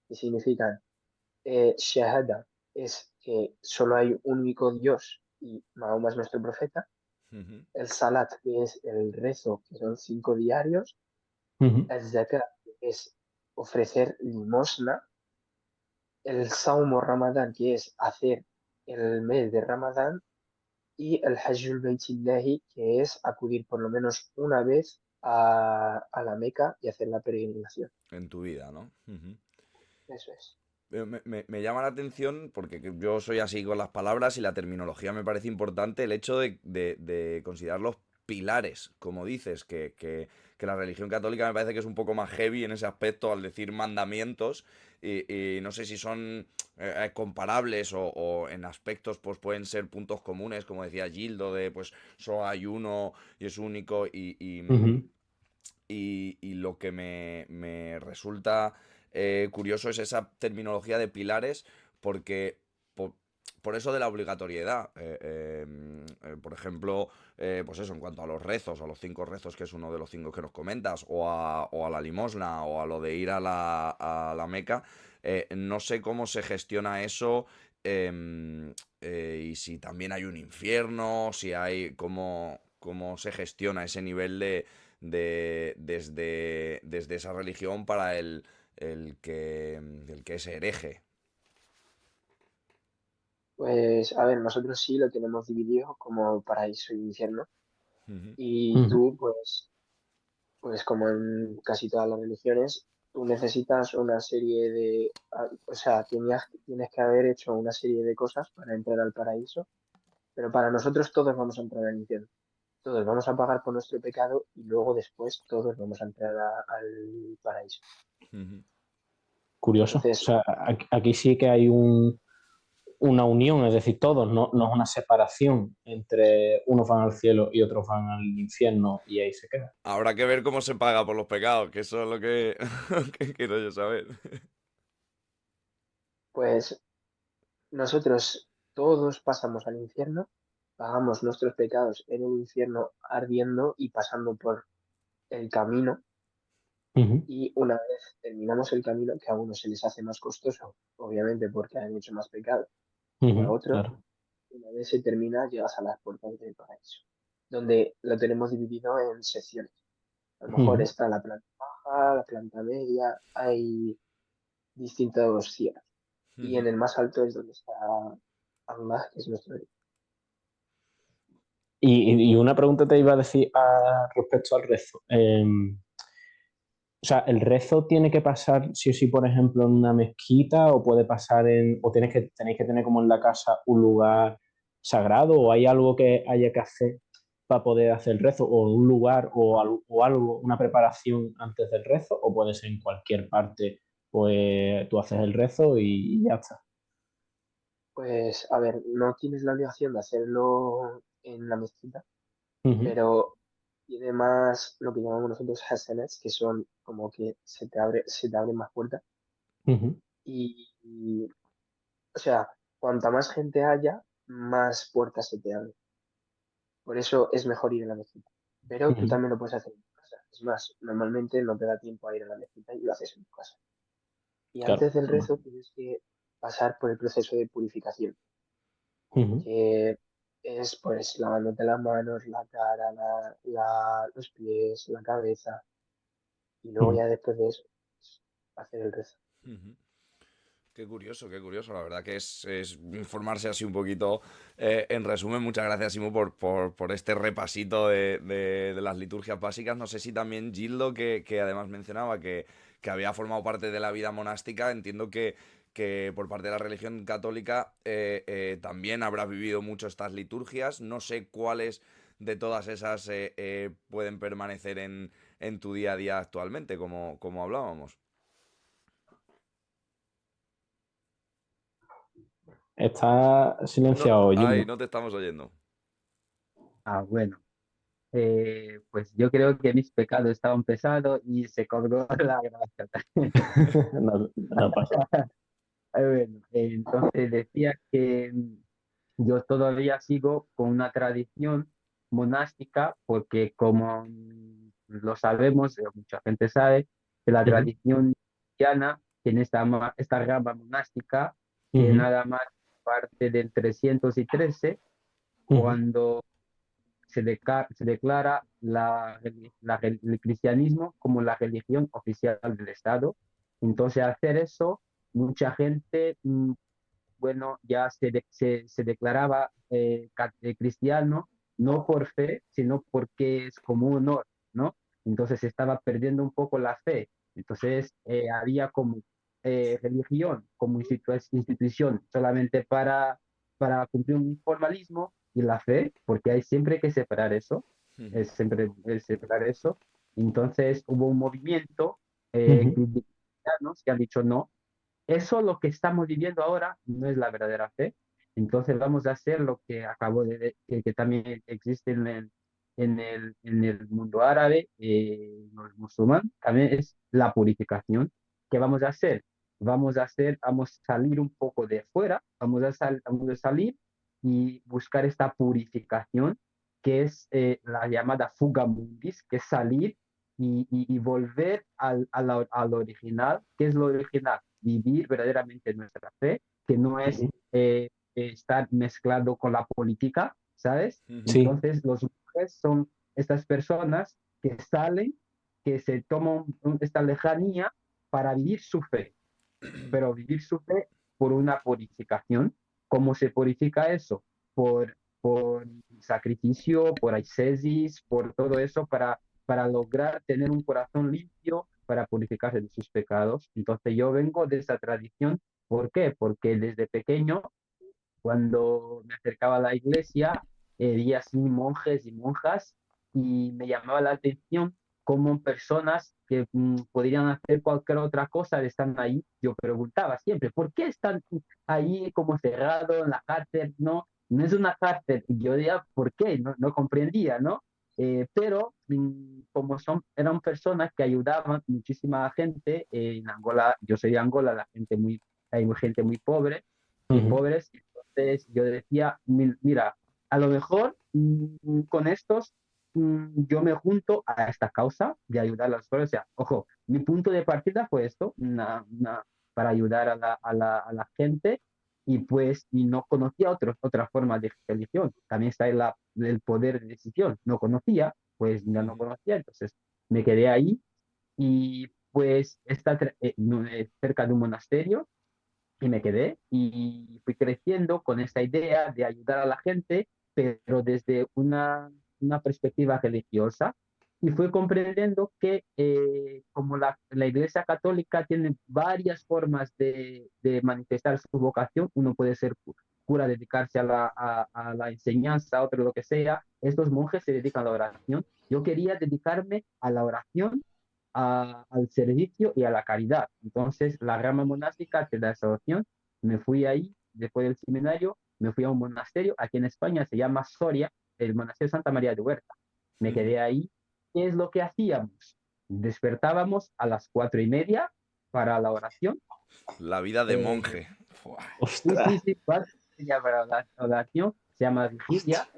que significan Shahada es que solo hay un único Dios y Mahoma es nuestro profeta. El Salat, que es el rezo, que son 5 diarios. El Zakat, que es ofrecer limosna. El Saumo Ramadán, que es hacer el mes de Ramadán. Y el Hajjul Baytillahi, que es acudir por lo menos una vez a la Meca y hacer la peregrinación. En tu vida, ¿no? Eso es. Me llama la atención, porque yo soy así con las palabras y la terminología me parece importante, el hecho de considerar los pilares, como dices, que la religión católica me parece que es un poco más heavy en ese aspecto al decir mandamientos, y no sé si son comparables o en aspectos pues pueden ser puntos comunes, como decía Gildo, de pues solo hay uno y es único, y lo que me resulta curioso es esa terminología de pilares, porque por eso de la obligatoriedad. Por ejemplo, pues eso, en cuanto a los rezos, a los 5 rezos, que es uno de los 5 que nos comentas, o a la limosna, o a lo de ir a la Meca, no sé cómo se gestiona eso, y si también hay un infierno, si hay cómo se gestiona ese nivel desde esa religión para el que es hereje. Pues a ver, nosotros sí lo tenemos dividido como paraíso y infierno. Y tú, pues como en casi todas las religiones, tú necesitas una serie de, o sea, tienes que haber hecho una serie de cosas para entrar al paraíso, pero para nosotros todos vamos a entrar al infierno. Todos vamos a pagar por nuestro pecado y luego después todos vamos a entrar al paraíso. Curioso. Entonces, o sea, aquí sí que hay una unión, es decir, todos, no es una separación entre unos van al cielo y otros van al infierno y ahí se queda. Habrá que ver cómo se paga por los pecados, que eso es lo que quiero yo saber. Pues nosotros todos pasamos al infierno, pagamos nuestros pecados en el infierno ardiendo y pasando por el camino. Y una vez terminamos el camino, que a unos se les hace más costoso, obviamente porque han hecho más pecado, y a otros, claro. una vez se termina, llegas a las puertas del paraíso, donde lo tenemos dividido en secciones. A lo mejor está la planta baja, la planta media, hay distintos cielos. Y en el más alto es donde está Allah, que es nuestro Dios. Y una pregunta te iba a decir respecto al rezo. O sea, ¿el rezo tiene que pasar sí o sí, por ejemplo, en una mezquita, o puede pasar o tenéis que tener como en la casa un lugar sagrado, o hay algo que haya que hacer para poder hacer el rezo, o un lugar o algo, una preparación antes del rezo, o puede ser en cualquier parte, pues tú haces el rezo y ya está? Pues, a ver, no tienes la obligación de hacerlo en la mezquita, Ujú. pero tiene más lo que llamamos nosotros hasanats, que son como que se te abren más puertas. Ujú. Y, o sea, cuanta más gente haya, más puertas se te abren. Por eso es mejor ir a la mezquita. Pero tú Ujú. también lo puedes hacer en tu casa. Es más, normalmente no te da tiempo a ir a la mezquita y lo haces en tu casa. Y Claro. antes del rezo tienes que pasar por el proceso de purificación, Ujú. que es pues lavándote las manos, la cara, los pies, la cabeza, y luego Ujú. ya después de eso, pues, hacer el rezo. Ujú. Qué curioso, qué curioso. La verdad que es informarse así un poquito. En resumen, muchas gracias, Simo, por este repasito de las liturgias básicas. No sé si también Gildo, que además mencionaba que había formado parte de la vida monástica, entiendo que por parte de la religión católica también habrás vivido mucho estas liturgias. No sé cuáles de todas esas pueden permanecer en tu día a día actualmente, como hablábamos. Está silenciado, Ay, Gildo. no te estamos oyendo. Bueno, pues yo creo que mis pecados estaban pesados y se cobró la gracia. No pasa. Bueno, entonces decía que yo todavía sigo con una tradición monástica porque como lo sabemos, mucha gente sabe, que la Ujú. tradición cristiana tiene esta rama monástica que Ujú. nada más parte del 313 Ujú. cuando se declara el cristianismo como la religión oficial del Estado. Entonces, al hacer eso, mucha gente, bueno, ya se declaraba cristiano, no por fe, sino porque es como un honor, ¿no? Entonces se estaba perdiendo un poco la fe. Entonces había como religión, como institución, solamente para cumplir un formalismo y la fe, porque hay siempre que separar eso, es siempre es separar eso. Entonces hubo un movimiento Ujú. de cristianos que han dicho no, eso lo que estamos viviendo ahora no es la verdadera fe. Entonces vamos a hacer lo que acabo que también existe en el mundo árabe, los musulmanes, también es la purificación. ¿Qué vamos a hacer? Vamos a salir un poco de fuera, vamos a salir y buscar esta purificación, que es la llamada fuga mundis, que es salir y volver al original. ¿Qué es lo original? Vivir verdaderamente nuestra fe, que no es Ujú. estar mezclado con la política, ¿sabes? Sí. Entonces, los monjes son estas personas que salen, que se toman esta lejanía para vivir su fe, pero vivir su fe por una purificación. ¿Cómo se purifica eso? Por sacrificio, por ascesis, por todo eso para lograr tener un corazón limpio, para purificarse de sus pecados. Entonces yo vengo de esa tradición. ¿Por qué? Porque desde pequeño, cuando me acercaba a la iglesia, vi así monjes y monjas y me llamaba la atención cómo personas que podrían hacer cualquier otra cosa están ahí. Yo preguntaba siempre, ¿por qué están ahí como cerrados en la cárcel? No, no es una cárcel. Y yo decía, ¿por qué? No, no comprendía, ¿no? Pero como eran personas que ayudaban muchísima gente en Angola, yo soy de Angola, hay gente muy Ujú. pobres. Entonces yo decía, mira, a lo mejor con estos yo me junto a esta causa de ayudar a las personas. O sea, ojo, mi punto de partida fue esto, para ayudar a la gente y pues y no conocía otra forma de religión. También está el poder de decisión. No conocía, pues ya no conocía, entonces me quedé ahí y pues está cerca de un monasterio y me quedé y fui creciendo con esta idea de ayudar a la gente, pero desde una perspectiva religiosa. Y fui comprendiendo que como la Iglesia Católica tiene varias formas de manifestar su vocación, uno puede ser cura, dedicarse a la enseñanza, otro lo que sea, estos monjes se dedican a la oración. Yo quería dedicarme a la oración, al servicio y a la caridad. Entonces, la rama monástica te da esa opción. Me fui ahí, después del seminario, me fui a un monasterio, aquí en España se llama Soria, el monasterio Santa María de Huerta. Me quedé ahí. ¿Qué es lo que hacíamos? Despertábamos a las 4:30 para la oración. La vida de monje. Sí, 4:30 para la oración, se llama vigilia.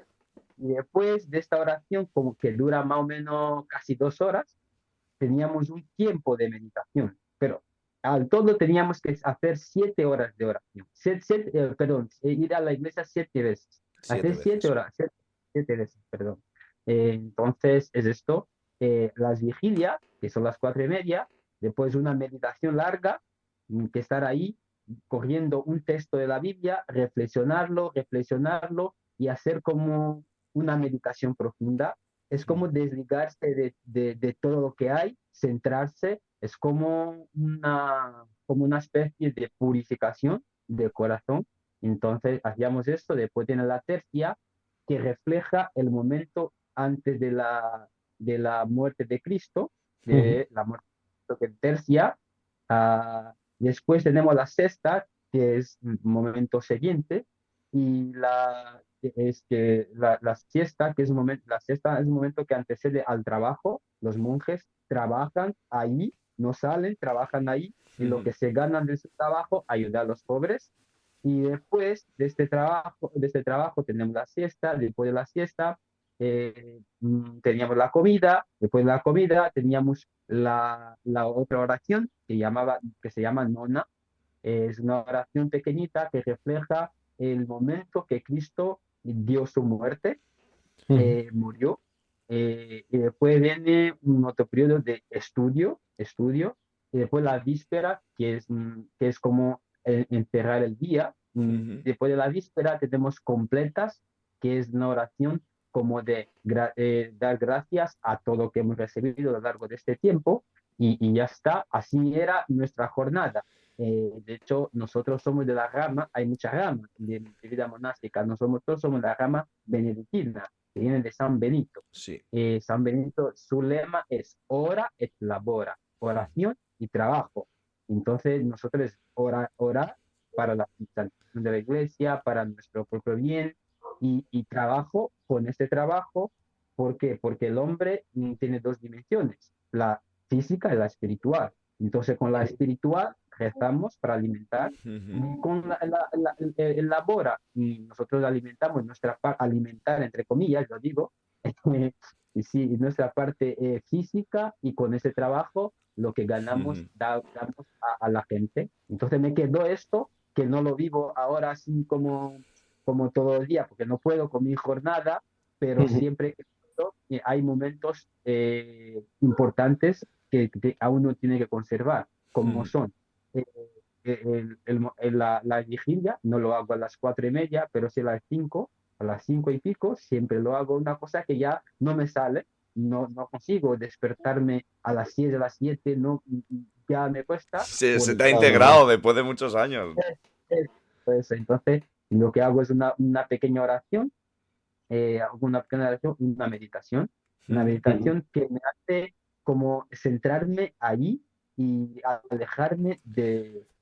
Y después de esta oración, como que dura más o menos casi 2 horas, teníamos un tiempo de meditación, pero al todo teníamos que hacer 7 horas de oración. Ir a la iglesia 7 veces. Hacer 7 horas, 7 veces, perdón. Entonces, es esto. Las vigilias, que son las 4:30, después una meditación larga, que estar ahí cogiendo un texto de la Biblia, reflexionarlo y hacer como una meditación profunda. Es como desligarse de todo lo que hay, centrarse, es como una especie de purificación del corazón. Entonces hacíamos esto, después tiene la tercia, que refleja el momento antes de la muerte de Cristo, de la muerte de Cristo, que es tercia. Después tenemos la sexta, que es el momento siguiente, y la siesta, que es la siesta es un momento que antecede al trabajo. Los monjes trabajan ahí, no salen, trabajan ahí, y lo que se ganan de su trabajo ayuda a los pobres. Y después de este trabajo tenemos la siesta. Después de la siesta teníamos la comida. Después de la comida teníamos la otra oración que se llama nona. Es una oración pequeñita que refleja el momento que Cristo dio su muerte, murió. Y después viene un otro periodo de estudio, y después la víspera, que es como enterrar el día. Después de la víspera tenemos completas, que es una oración como de dar gracias a todo lo que hemos recibido a lo largo de este tiempo, y ya está. Así era nuestra jornada. De hecho, nosotros somos de la rama, hay muchas ramas de vida monástica. Nosotros somos la rama benedictina, que viene de San Benito. Sí. San Benito, su lema es ora et labora, oración y trabajo. Entonces, nosotros orar para la santificación de la iglesia, para nuestro propio bien, y trabajo con este trabajo. ¿Por qué? Porque el hombre tiene dos dimensiones, la física y la espiritual. Entonces, con la espiritual rezamos para alimentar, y con el labora, y nosotros alimentamos alimentar, entre comillas, lo digo, y sí, nuestra parte física, y con ese trabajo lo que ganamos damos a la gente. Entonces me quedó esto, que no lo vivo ahora así como todo el día, porque no puedo con mi jornada, pero siempre que puedo, hay momentos importantes que a uno tiene que conservar, como son la vigilia. No lo hago a las 4:30, pero sí a las 5 y pico, siempre lo hago. Una cosa que ya no me sale, no consigo despertarme a las 6, a las 7, no, ya me cuesta. Se te ha integrado después de muchos años. Pues entonces lo que hago es una pequeña oración, una meditación que me hace como centrarme allí y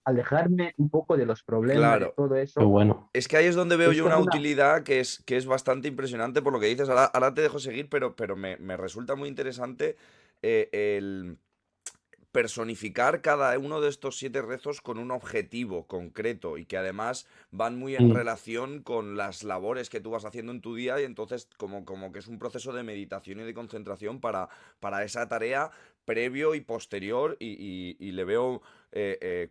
alejarme un poco de los problemas, de todo eso. Es que ahí es donde veo yo una utilidad que es bastante impresionante por lo que dices. Ahora te dejo seguir, pero me resulta muy interesante el personificar cada uno de estos 7 rezos con un objetivo concreto, y que además van muy en relación con las labores que tú vas haciendo en tu día, y entonces como que es un proceso de meditación y de concentración para esa tarea previo y posterior, y le veo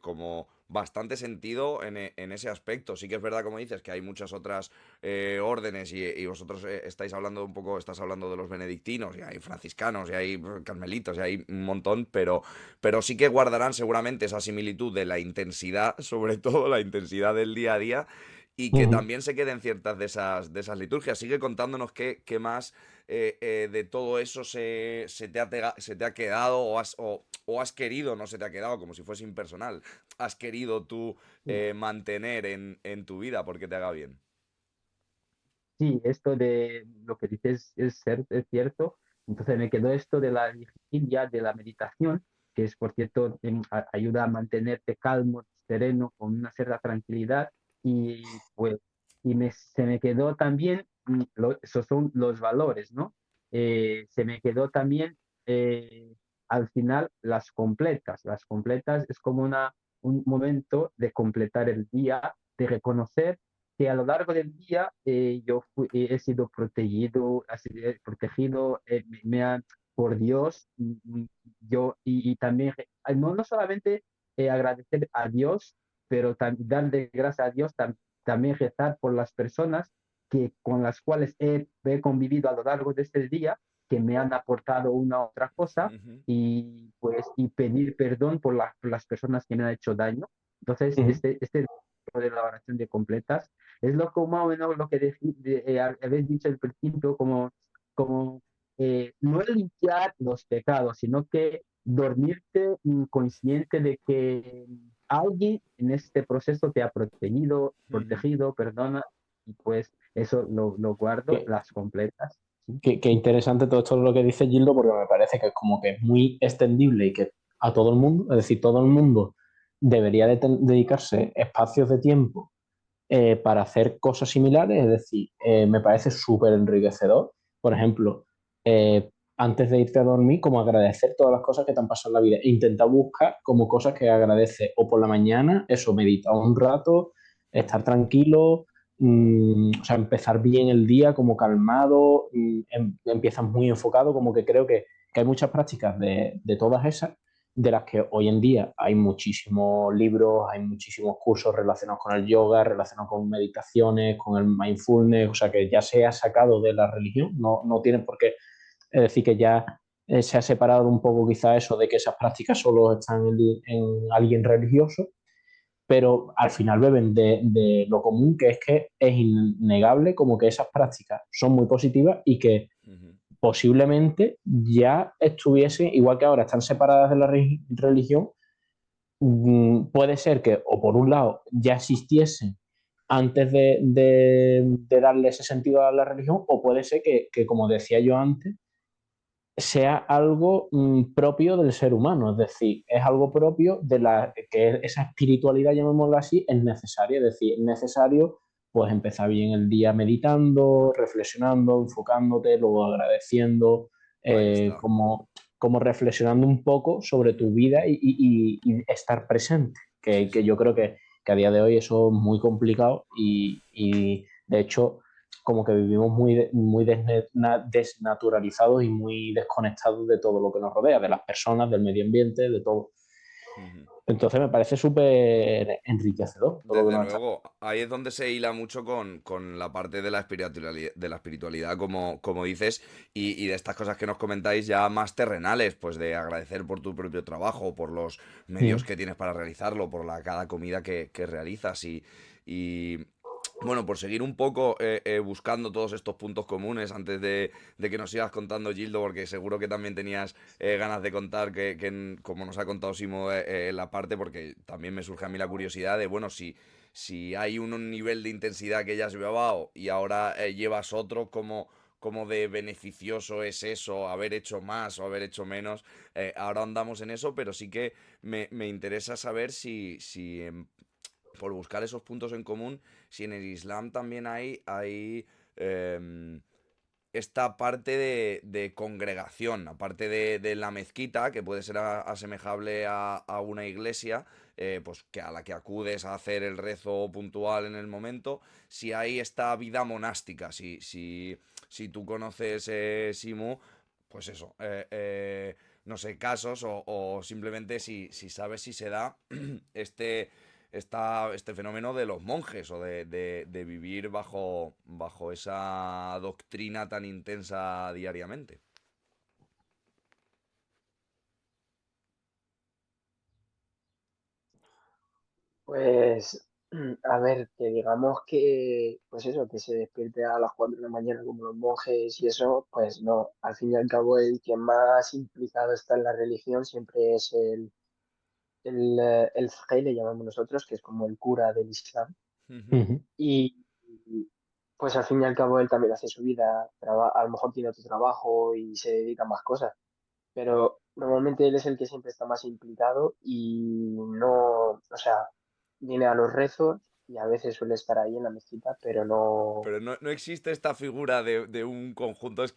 como bastante sentido en ese aspecto. Sí que es verdad, como dices, que hay muchas otras órdenes, y vosotros estás hablando de los benedictinos, y hay franciscanos, y hay carmelitos, y hay un montón, pero sí que guardarán seguramente esa similitud de la intensidad, sobre todo la intensidad del día a día, y que también se queden ciertas de esas liturgias. Sigue contándonos qué más de todo eso se te ha quedado, o has querido, no se te ha quedado como si fuese impersonal, has querido tú mantener en tu vida porque te haga bien. Sí, esto de lo que dices es cierto. Entonces me quedó esto de la vigilia, de la meditación, que es, por cierto, ayuda a mantenerte calmo, sereno, con una cierta tranquilidad. Y pues se me quedó también esos son los valores, ¿no? Se me quedó también al final las completas. Las completas es como un momento de completar el día, de reconocer que a lo largo del día he sido protegido, por Dios, y también, no solamente agradecer a Dios, pero darle gracias a Dios, también rezar por las personas con las cuales he convivido a lo largo de este día, que me han aportado una u otra cosa, y pedir perdón por las personas que me han hecho daño. Entonces, este de la oración de completas es lo que más o menos lo que habéis dicho al principio, como no es limpiar los pecados, sino que dormirte consciente de que alguien en este proceso te ha protegido, perdona, y pues eso lo guardo, las completas. Qué interesante todo esto lo que dice Gildo, porque me parece que es como que es muy extendible y que a todo el mundo, es decir, todo el mundo debería dedicarse espacios de tiempo para hacer cosas similares, es decir, me parece súper enriquecedor. Por ejemplo, antes de irte a dormir, como agradecer todas las cosas que te han pasado en la vida. E intentar buscar como cosas que agradeces. O por la mañana, eso, meditar un rato, estar tranquilo, o sea, empezar bien el día como calmado, empiezas muy enfocado, como que creo que hay muchas prácticas de todas esas, de las que hoy en día hay muchísimos libros, hay muchísimos cursos relacionados con el yoga, relacionados con meditaciones, con el mindfulness, o sea, que ya se ha sacado de la religión, no tienen por qué, es decir, que ya se ha separado un poco quizá eso de que esas prácticas solo están en alguien religioso, pero al final beben de lo común, que es innegable como que esas prácticas son muy positivas y que posiblemente ya estuviesen, igual que ahora están separadas de la religión, puede ser que, o por un lado, ya existiesen antes de darle ese sentido a la religión, o puede ser que como decía yo antes, sea algo propio del ser humano, es decir, es algo propio que esa espiritualidad, llamémoslo así, es necesaria, es decir, es necesario pues empezar bien el día meditando, reflexionando, enfocándote, luego agradeciendo, como reflexionando un poco sobre tu vida y estar presente, que yo creo que a día de hoy eso es muy complicado y de hecho como que vivimos muy desnaturalizados y muy desconectados de todo lo que nos rodea, de las personas, del medio ambiente, de todo. Entonces me parece súper enriquecedor todo lo que Desde nos está. luego, ahí es donde se hila mucho con la parte de la espiritualidad, como dices, y de estas cosas que nos comentáis ya más terrenales, pues de agradecer por tu propio trabajo, por los medios que tienes para realizarlo, por cada comida que realizas y bueno, por seguir un poco buscando todos estos puntos comunes antes de que nos sigas contando, Gildo, porque seguro que también tenías ganas de contar como nos ha contado Simo, la parte, porque también me surge a mí la curiosidad de, bueno, si hay un nivel de intensidad que ya has llevado y ahora llevas otro, ¿cómo de beneficioso es eso, haber hecho más o haber hecho menos? Ahora andamos en eso, pero sí que me interesa saber si por buscar esos puntos en común, si en el Islam también hay esta parte de congregación, aparte de la mezquita, que puede ser asemejable a una iglesia, pues que a la que acudes a hacer el rezo puntual en el momento, si hay esta vida monástica, si tú conoces, Simu, pues eso, no sé, casos o simplemente si sabes si se da este fenómeno de los monjes o de vivir bajo esa doctrina tan intensa diariamente. Pues, a ver, que digamos que, pues eso, que se despierte a las 4 de la mañana como los monjes y eso, pues no. Al fin y al cabo, el que más implicado está en la religión siempre es el fraile, le llamamos nosotros, que es como el cura del Islam. Y pues al fin y al cabo él también hace su vida, a lo mejor tiene otro trabajo y se dedica a más cosas, pero normalmente él es el que siempre está más implicado y no, o sea, viene a los rezos y a veces suele estar ahí en la mezquita, pero no... Pero no existe esta figura de un conjunto. Lo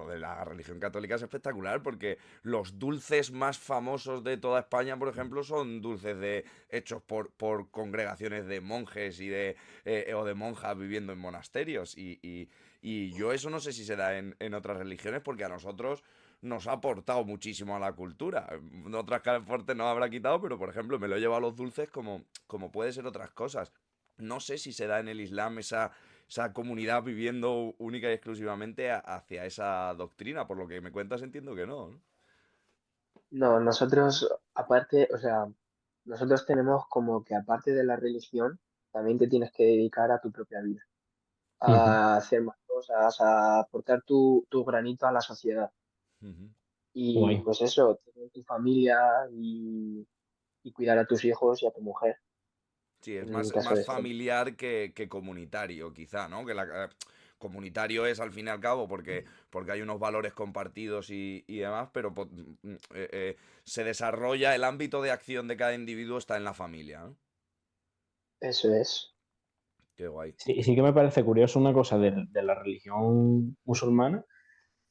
de la religión católica es espectacular porque los dulces más famosos de toda España, por ejemplo, son dulces hechos por congregaciones de monjes o de monjas viviendo en monasterios. Y yo eso no sé si se da en otras religiones porque a nosotros nos ha aportado muchísimo a la cultura. En otras fuertes nos habrá quitado, pero por ejemplo me lo he llevado a los dulces como puede ser otras cosas. No sé si se da en el Islam esa comunidad viviendo única y exclusivamente hacia esa doctrina. Por lo que me cuentas entiendo que no, ¿no? No, nosotros, aparte, o sea, nosotros tenemos como que aparte de la religión, también te tienes que dedicar a tu propia vida, Ujú. a hacer más cosas, a aportar tu granito a la sociedad. Ujú. Y Guay. pues eso, tener tu familia y cuidar a tus hijos y a tu mujer, Sí, es en más, caso más de ser. familiar que comunitario, quizá, ¿no? Comunitario es al fin y al cabo porque hay unos valores compartidos y demás, pero se desarrolla el ámbito de acción de cada individuo está en la familia, ¿no? Eso es. Qué guay. Sí, sí que me parece curioso una cosa de la religión musulmana,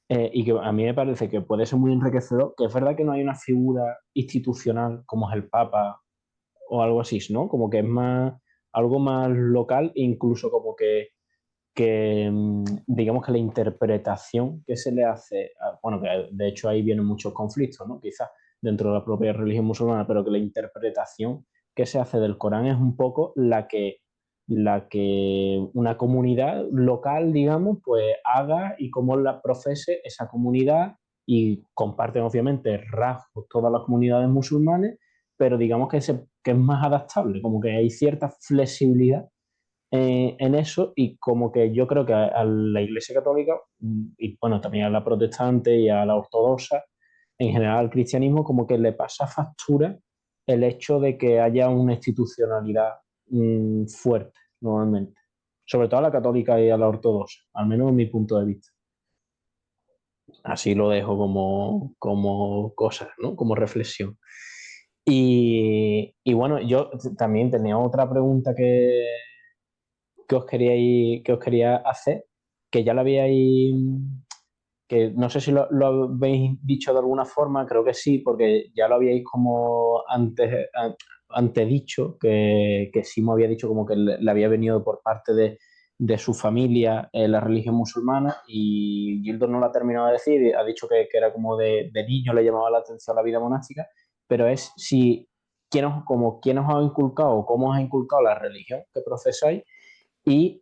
y que a mí me parece que puede ser muy enriquecedor, que es verdad que no hay una figura institucional como es el Papa o algo así, ¿no? Como que es más algo más local, e incluso como que digamos que la interpretación que se le hace, bueno, que de hecho ahí vienen muchos conflictos, ¿no? Quizás dentro de la propia religión musulmana, pero que la interpretación que se hace del Corán es un poco la que una comunidad local, digamos, pues haga y cómo la profese esa comunidad, y comparten obviamente rasgos todas las comunidades musulmanes, pero digamos que es más adaptable, como que hay cierta flexibilidad en eso, y como que yo creo que a la Iglesia Católica, y bueno, también a la protestante y a la ortodoxa, en general al cristianismo, como que le pasa factura el hecho de que haya una institucionalidad fuerte, normalmente. Sobre todo a la católica y a la ortodoxa, al menos en mi punto de vista. Así lo dejo como cosas, ¿no? Como reflexión. Y bueno, yo también tenía otra pregunta que os quería hacer, que ya lo habíais, que no sé si lo habéis dicho de alguna forma, creo que sí, porque ya lo habíais como antedicho, que sí me había dicho como que le había venido por parte de su familia la religión musulmana, y Gildo no lo ha terminado de decir, ha dicho que era como de niño le llamaba la atención la vida monástica, pero es si quién os ha inculcado o cómo os ha inculcado la religión que profesáis, y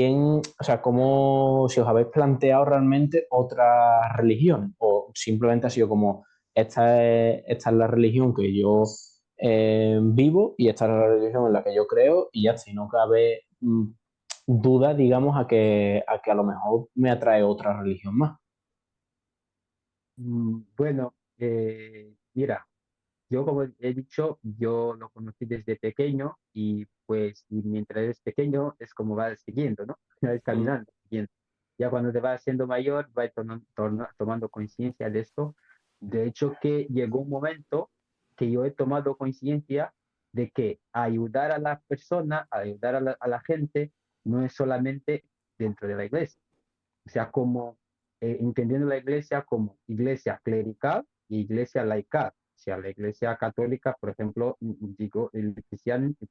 o sea, cómo, si os habéis planteado realmente otra religión, o simplemente ha sido como, esta es la religión que yo vivo, y esta es la religión en la que yo creo, y ya, si no cabe duda, digamos, a que a lo mejor me atrae otra religión más. Bueno, mira, yo como he dicho, yo lo conocí desde pequeño y pues y mientras eres pequeño es como vas siguiendo, ¿no? Vas Mm. caminando, siguiendo. Ya cuando te vas haciendo mayor, vas tomando conciencia de esto. De hecho, que llegó un momento que yo he tomado conciencia de que ayudar a la persona, ayudar a la gente, no es solamente dentro de la iglesia. O sea, como entendiendo la iglesia como iglesia clerical y iglesia laical. O sea, la iglesia católica, por ejemplo, digo, el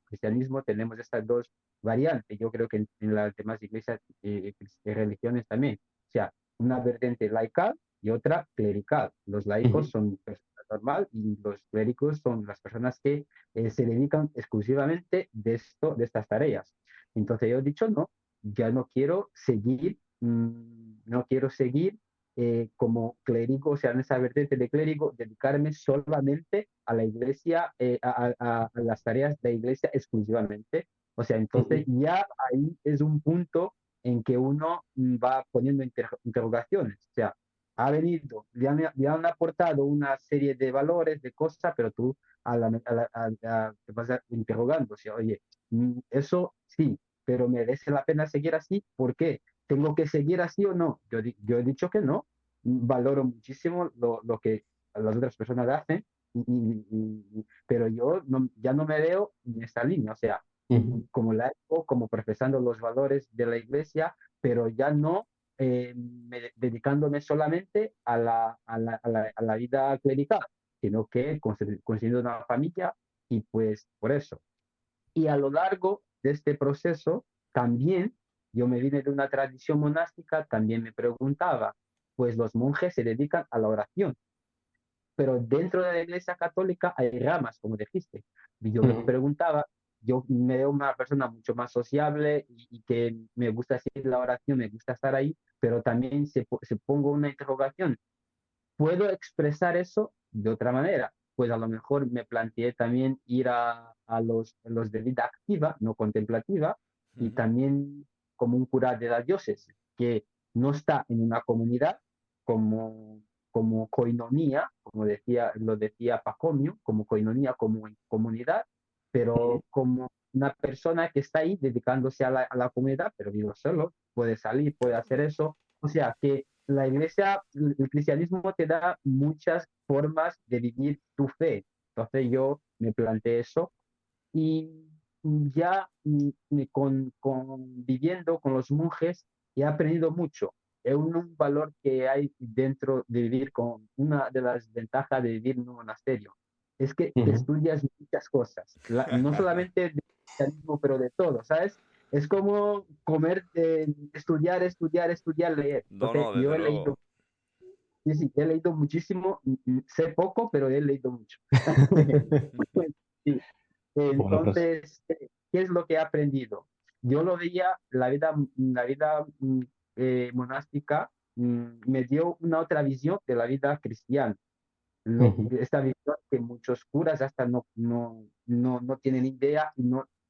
cristianismo tenemos estas dos variantes. Yo creo que en las demás iglesias y religiones también. O sea, una vertiente laical y otra clerical. Los laicos Ujú. son personas normal y los clérigos son las personas que se dedican exclusivamente de estas tareas. Entonces yo he dicho, no, ya no quiero seguir como clérigo, o sea, en esa vertiente de clérigo, dedicarme solamente a la iglesia, a las tareas de la iglesia exclusivamente. O sea, entonces Ujú. ya ahí es un punto en que uno va poniendo interrogaciones. O sea, le han aportado una serie de valores, de cosas, pero tú te vas interrogando. O sea, oye, eso sí, pero merece la pena seguir así. ¿Por qué? ¿Tengo que seguir así o no? Yo he dicho que no. Valoro muchísimo lo que las otras personas hacen, pero yo ya no me veo en esta línea, o sea, como laico, como profesando los valores de la iglesia, pero ya no dedicándome solamente a la vida clerical, sino que construyendo una familia y pues por eso. Y a lo largo de este proceso, también yo me vine de una tradición monástica, también me preguntaba, pues los monjes se dedican a la oración, pero dentro de la Iglesia Católica hay ramas, como dijiste. Y yo me preguntaba, yo me veo una persona mucho más sociable y que me gusta hacer la oración, me gusta estar ahí, pero también se pongo una interrogación. ¿Puedo expresar eso de otra manera? Pues a lo mejor me planteé también ir a los de vida activa, no contemplativa, y también como un cura de la diócesis, que no está en una comunidad como coinonía, lo decía Pacomio, como coinonía, como en comunidad, pero como una persona que está ahí dedicándose a la comunidad, pero vivo solo, puede salir, puede hacer eso. O sea, que la iglesia, el cristianismo te da muchas formas de vivir tu fe. Entonces yo me planteé eso y ya viviendo con los monjes he aprendido mucho. Es un valor que hay dentro de vivir con una de las ventajas de vivir en un monasterio. Es que te estudias muchas cosas, no solamente de cristianismo, pero de todo, ¿sabes? Es como comer, estudiar, estudiar, estudiar, leer. No, Entonces, no, yo desde he leído, luego. sí, he leído muchísimo, sé poco, pero he leído mucho. Sí. Bueno, pues Entonces, ¿qué es lo que he aprendido? Yo lo veía, la vida monástica me dio una otra visión de la vida cristiana. Esta visión que muchos curas hasta no tienen idea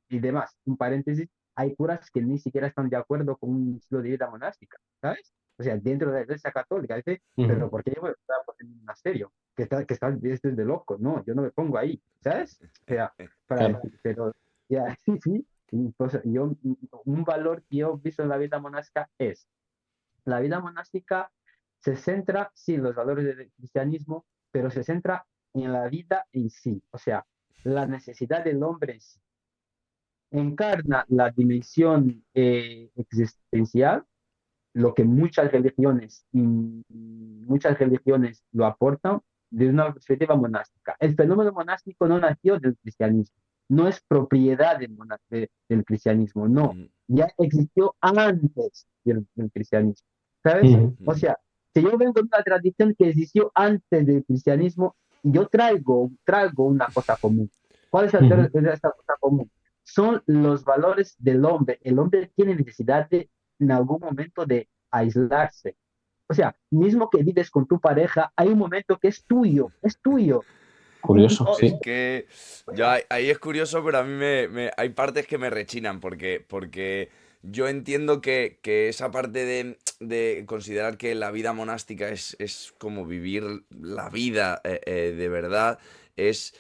y demás. Un paréntesis, hay curas que ni siquiera están de acuerdo con un estilo de vida monástica, ¿sabes? O sea, dentro de la Iglesia Católica, dice, pero ¿por qué yo me voy a poner en un monasterio? Es de loco, no, yo no me pongo ahí, ¿sabes? O sea, claro. pero ya, sí, sí. Entonces, un valor que yo he visto en la vida monástica es, la vida monástica se centra, sí, en los valores del cristianismo, pero se centra en la vida en sí, o sea, la necesidad del hombre en sí. Encarna la dimensión existencial, lo que muchas religiones lo aportan de una perspectiva monástica. El fenómeno monástico no nació del cristianismo, no es propiedad del cristianismo, no, ya existió antes del cristianismo, ¿sabes? O sea, si yo vengo de una tradición que existió antes del cristianismo, yo traigo una cosa común. ¿Cuál es esta cosa común? Son los valores del hombre. El hombre tiene necesidad en algún momento de aislarse. O sea, mismo que vives con tu pareja, hay un momento que es tuyo, es tuyo. Curioso, Es sí. que ahí es curioso, pero a mí hay partes que me rechinan, porque yo entiendo que esa parte de considerar que la vida monástica es como vivir la vida de verdad, es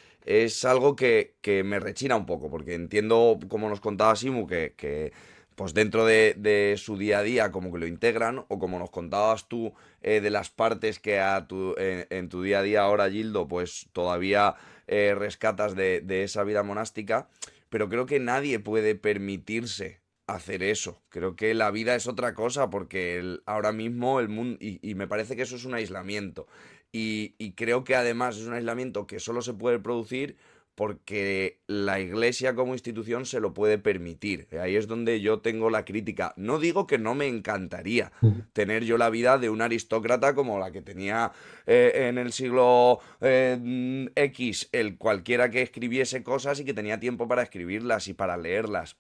algo que me rechina un poco, porque entiendo, como nos contaba Simu, que pues dentro de su día a día como que lo integran, o como nos contabas tú de las partes que en tu día a día ahora, Gildo, pues todavía rescatas de esa vida monástica, pero creo que nadie puede permitirse hacer eso. Creo que la vida es otra cosa, porque ahora mismo el mundo, y me parece que eso es un aislamiento, y creo que además es un aislamiento que solo se puede producir porque la iglesia como institución se lo puede permitir. Ahí es donde yo tengo la crítica. No digo que no me encantaría tener yo la vida de un aristócrata como la que tenía en el siglo X, el cualquiera que escribiese cosas y que tenía tiempo para escribirlas y para leerlas.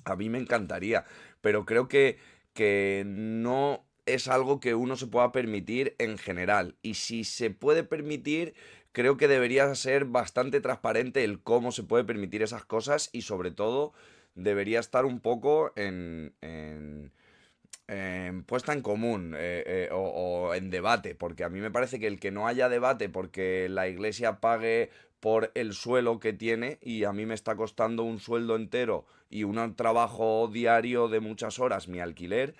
A mí me encantaría, pero creo que no es algo que uno se pueda permitir en general. Y si se puede permitir, creo que debería ser bastante transparente el cómo se puede permitir esas cosas, y sobre todo debería estar un poco en puesta en común, o en debate, porque a mí me parece que el que no haya debate porque la iglesia pague por el suelo que tiene, y a mí me está costando un sueldo entero y un trabajo diario de muchas horas mi alquiler,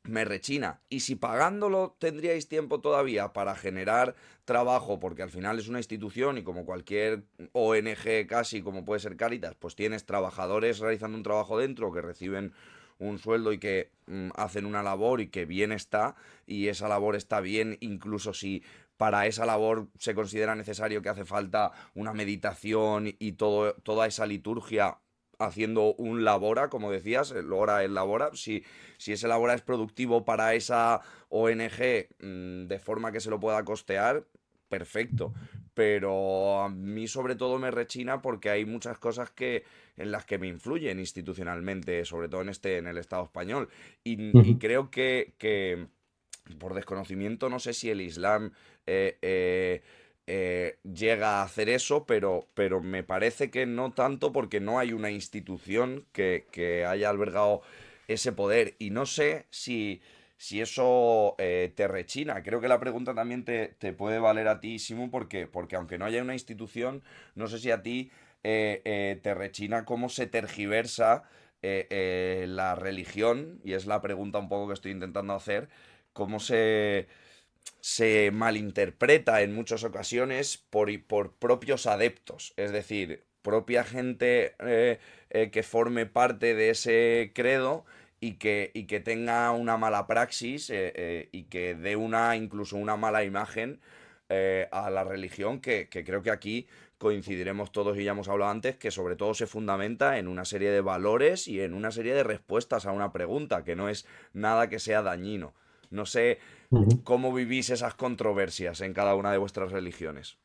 me rechina. Y si pagándolo tendríais tiempo todavía para generar trabajo, porque al final es una institución y como cualquier ONG casi, como puede ser Cáritas, pues tienes trabajadores realizando un trabajo dentro que reciben un sueldo y que hacen una labor y que bien está, y esa labor está bien incluso si para esa labor se considera necesario que hace falta una meditación y toda esa liturgia haciendo un labora, como decías, el hora el labora, si ese labora es productivo para esa ONG de forma que se lo pueda costear, perfecto. Pero a mí sobre todo me rechina porque hay muchas cosas en las que me influyen institucionalmente, sobre todo en el Estado español. Y creo que por desconocimiento no sé si el Islam llega a hacer eso, pero me parece que no tanto porque no hay una institución que haya albergado ese poder. Y no sé si eso te rechina. Creo que la pregunta también te puede valer a ti, Simu, porque aunque no haya una institución, no sé si a ti te rechina cómo se tergiversa la religión, y es la pregunta un poco que estoy intentando hacer, cómo se malinterpreta en muchas ocasiones por propios adeptos, es decir, propia gente que forme parte de ese credo y que tenga una mala praxis y que dé incluso una mala imagen a la religión, que creo que aquí coincidiremos todos y ya hemos hablado antes, que sobre todo se fundamenta en una serie de valores y en una serie de respuestas a una pregunta, que no es nada que sea dañino. No sé cómo vivís esas controversias en cada una de vuestras religiones.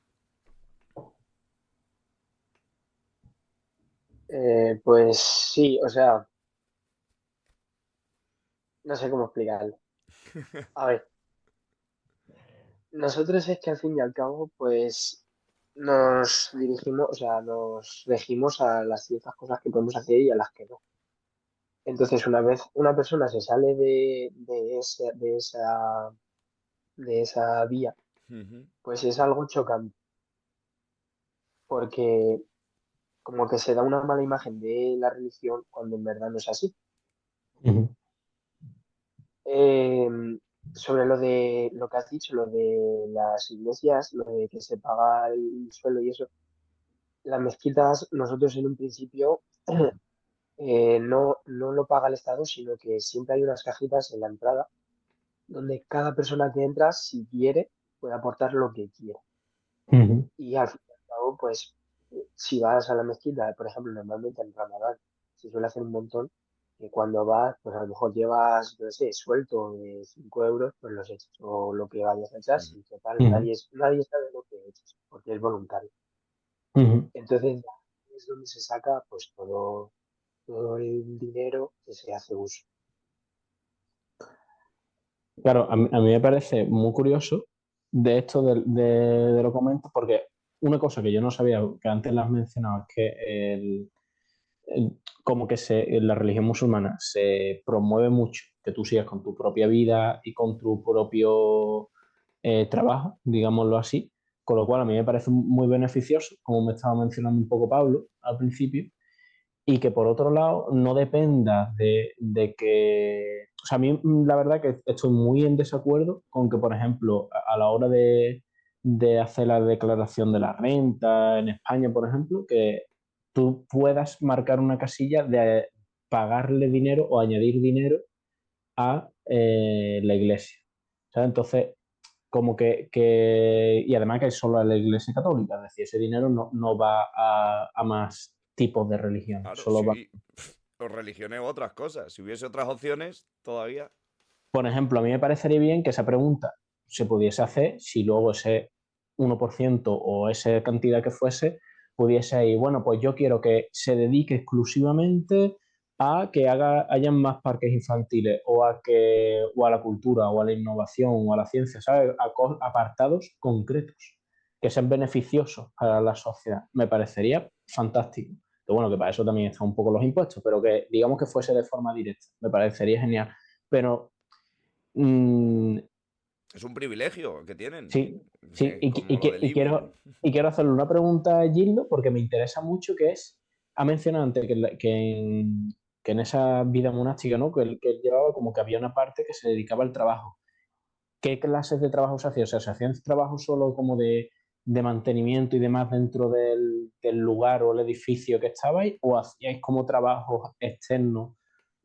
Pues sí, o sea, no sé cómo explicarlo. A ver, nosotros es que al fin y al cabo, pues nos dirigimos, o sea, nos regimos a las ciertas cosas que podemos hacer y a las que no. Entonces, una vez una persona se sale de esa vía, pues es algo chocante, porque como que se da una mala imagen de la religión cuando en verdad no es así. Sobre lo de lo que has dicho, lo de las iglesias, lo de que se paga el suelo y eso, las mezquitas, nosotros en un principio no lo paga el Estado, sino que siempre hay unas cajitas en la entrada donde cada persona que entra, si quiere, puede aportar lo que quiera. Y al fin y al cabo, pues, si vas a la mezquita, por ejemplo, normalmente en Ramadán, se suele hacer un montón, que cuando vas, pues a lo mejor llevas, no sé, suelto de 5 euros, pues los echas, o lo que vayas a echar, y total, nadie sabe lo que echas, porque es voluntario. Entonces, es donde se saca, pues, todo el dinero que se hace uso. Claro, a mí me parece muy curioso de esto de lo comento, porque una cosa que yo no sabía, que antes la has mencionado, es que como que en la religión musulmana se promueve mucho que tú sigas con tu propia vida y con tu propio trabajo, digámoslo así, con lo cual a mí me parece muy beneficioso, como me estaba mencionando un poco Pablo al principio, y que por otro lado no dependa de que... O sea, a mí la verdad que estoy muy en desacuerdo con que, por ejemplo, a la hora de hacer la declaración de la renta en España, por ejemplo, que tú puedas marcar una casilla de pagarle dinero o añadir dinero a la iglesia. ¿Sabes? Entonces, como y además que es solo a la iglesia católica, es decir, ese dinero no va a más tipos de religión, Claro, solo va... sí. O religiones u otras cosas. Si hubiese otras opciones, todavía. Por ejemplo, a mí me parecería bien que esa pregunta se pudiese hacer si luego ese 1% o esa cantidad que fuese pudiese ir, bueno, pues yo quiero que se dedique exclusivamente a que hayan más parques infantiles o a la cultura o a la innovación o a la ciencia, ¿sabes? Apartados concretos que sean beneficiosos para la sociedad. Me parecería fantástico. Pero bueno, que para eso también están un poco los impuestos, pero que digamos que fuese de forma directa. Me parecería genial. Pero Es un privilegio que tienen. sí, sí, Como lo del IBI. quiero hacerle una pregunta a Gildo porque me interesa mucho, que es, ha mencionado antes que que en esa vida monástica, ¿no? Que él llevaba, como que había una parte que se dedicaba al trabajo. ¿Qué clases de trabajo se hacía? O sea, ¿se hacían trabajos solo como de mantenimiento y demás dentro del lugar o el edificio que estabais? ¿O hacíais como trabajos externos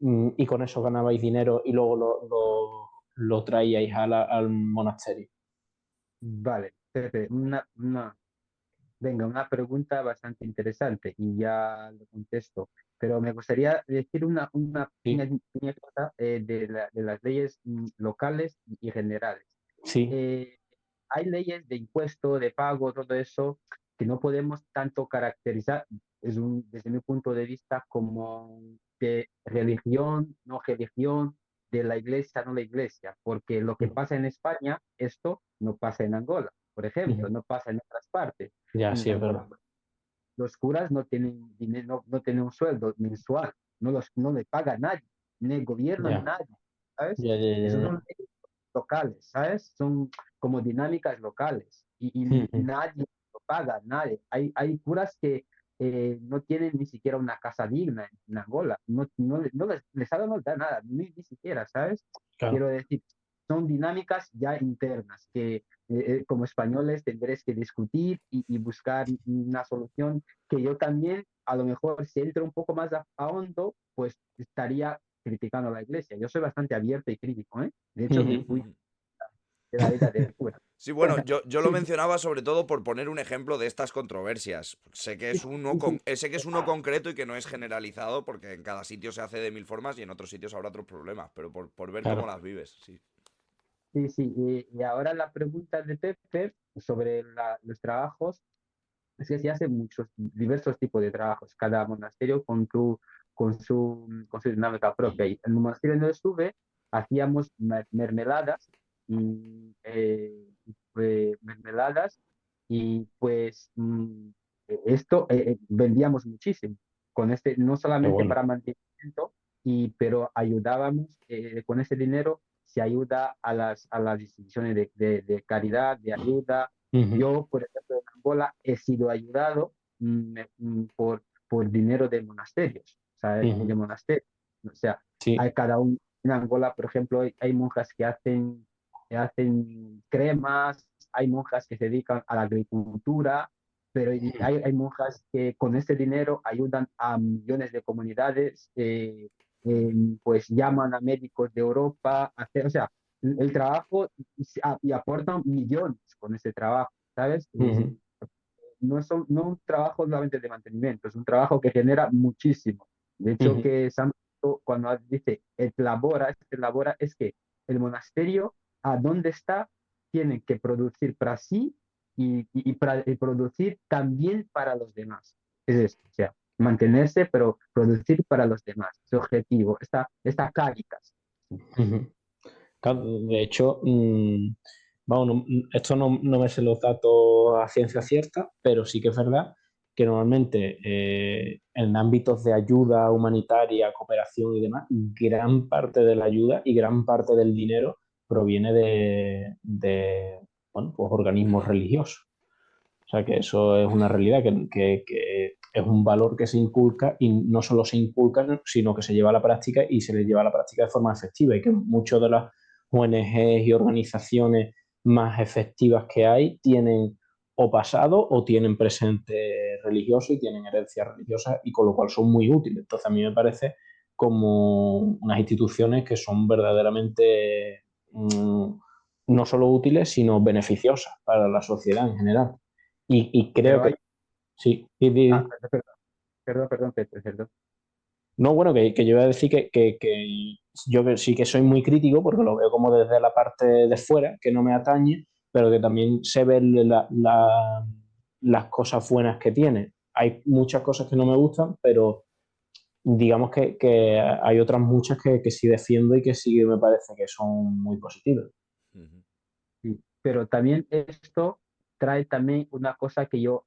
y con eso ganabais dinero y luego lo traíais al monasterio? Vale, Pepe, venga, una pregunta bastante interesante y ya lo contesto, pero me gustaría decir una pequeña cosa de las leyes locales y generales. Sí. Hay leyes de impuesto, de pago, todo eso, que no podemos tanto caracterizar desde mi punto de vista como de religión, no religión, de la iglesia, no la iglesia, porque lo que pasa en España, esto no pasa en Angola, por ejemplo, no pasa en otras partes. Ya, En sí, es Angola, verdad. los curas no tienen dinero, no tienen un sueldo mensual, no le paga nadie, ni el gobierno, ni Ya. nadie, ¿sabes? Ya, ya, ya, Esos ya. son leyes locales, ¿sabes? Son como dinámicas locales y nadie lo paga, nadie. Hay curas que no tienen ni siquiera una casa digna en Angola, les no les da nada, ni siquiera, ¿sabes? Claro. Quiero decir, son dinámicas ya internas que como españoles tendréis que discutir y buscar una solución que yo también, a lo mejor, si entro un poco más a hondo, pues estaría criticando a la iglesia. Yo soy bastante abierto y crítico, ¿eh? De hecho, me fui de la vida de cura. Sí, bueno, yo lo Sí, mencionaba sobre todo por poner un ejemplo de estas controversias. Sé que es sé que es uno concreto y que no es generalizado porque en cada sitio se hace de mil formas y en otros sitios habrá otros problemas, pero por ver cómo Claro. las vives, sí. sí, sí. Y ahora la pregunta de Pepe sobre los trabajos, es que se hacen muchos, diversos tipos de trabajos, cada monasterio con su dinámica propia. Y en el monasterio donde estuve, hacíamos mermeladas y mermeladas y pues esto vendíamos muchísimo con este, no Qué solamente bueno. para mantenimiento, pero ayudábamos con ese dinero, se ayuda a las instituciones de caridad, de ayuda. Yo, por ejemplo, en Angola he sido ayudado por dinero de monasterios, ¿sabes? De monasterios. O sea, Sí. hay cada uno, en Angola, por ejemplo, hay monjas que hacen cremas, hay monjas que se dedican a la agricultura, pero hay monjas que con este dinero ayudan a millones de comunidades, pues llaman a médicos de Europa, o sea, el trabajo y aportan millones con ese trabajo, ¿sabes? No un trabajo solamente de mantenimiento, es un trabajo que genera muchísimo. De hecho, que cuando dice este labora, es que el monasterio, a dónde está, tiene que producir para sí y producir también para los demás. Es eso, o sea, mantenerse, pero producir para los demás. Su objetivo, esta caritas. Claro, de hecho, vamos, esto no me sé los datos a ciencia cierta, pero sí que es verdad que normalmente en ámbitos de ayuda humanitaria, cooperación y demás, gran parte de la ayuda y gran parte del dinero proviene bueno, pues organismos religiosos. O sea que eso es una realidad, que es un valor que se inculca y no solo se inculca, sino que se lleva a la práctica y se le lleva a la práctica de forma efectiva y que muchas de las ONGs y organizaciones más efectivas que hay tienen o pasado o tienen presente religioso y tienen herencia religiosa y con lo cual son muy útiles. Entonces a mí me parece como unas instituciones que son verdaderamente no solo útiles, sino beneficiosas para la sociedad en general. Y creo Pero que hay... sí. Perdón, Pepe, perdón. No, bueno, que yo iba a decir que yo sí que soy muy crítico porque lo veo como desde la parte de fuera, que no me atañe, pero que también sé ver las cosas buenas que tiene. Hay muchas cosas que no me gustan, pero digamos que hay otras muchas que sí defiendo y que sí me parece que son muy positivas. Sí, pero también esto trae también una cosa que yo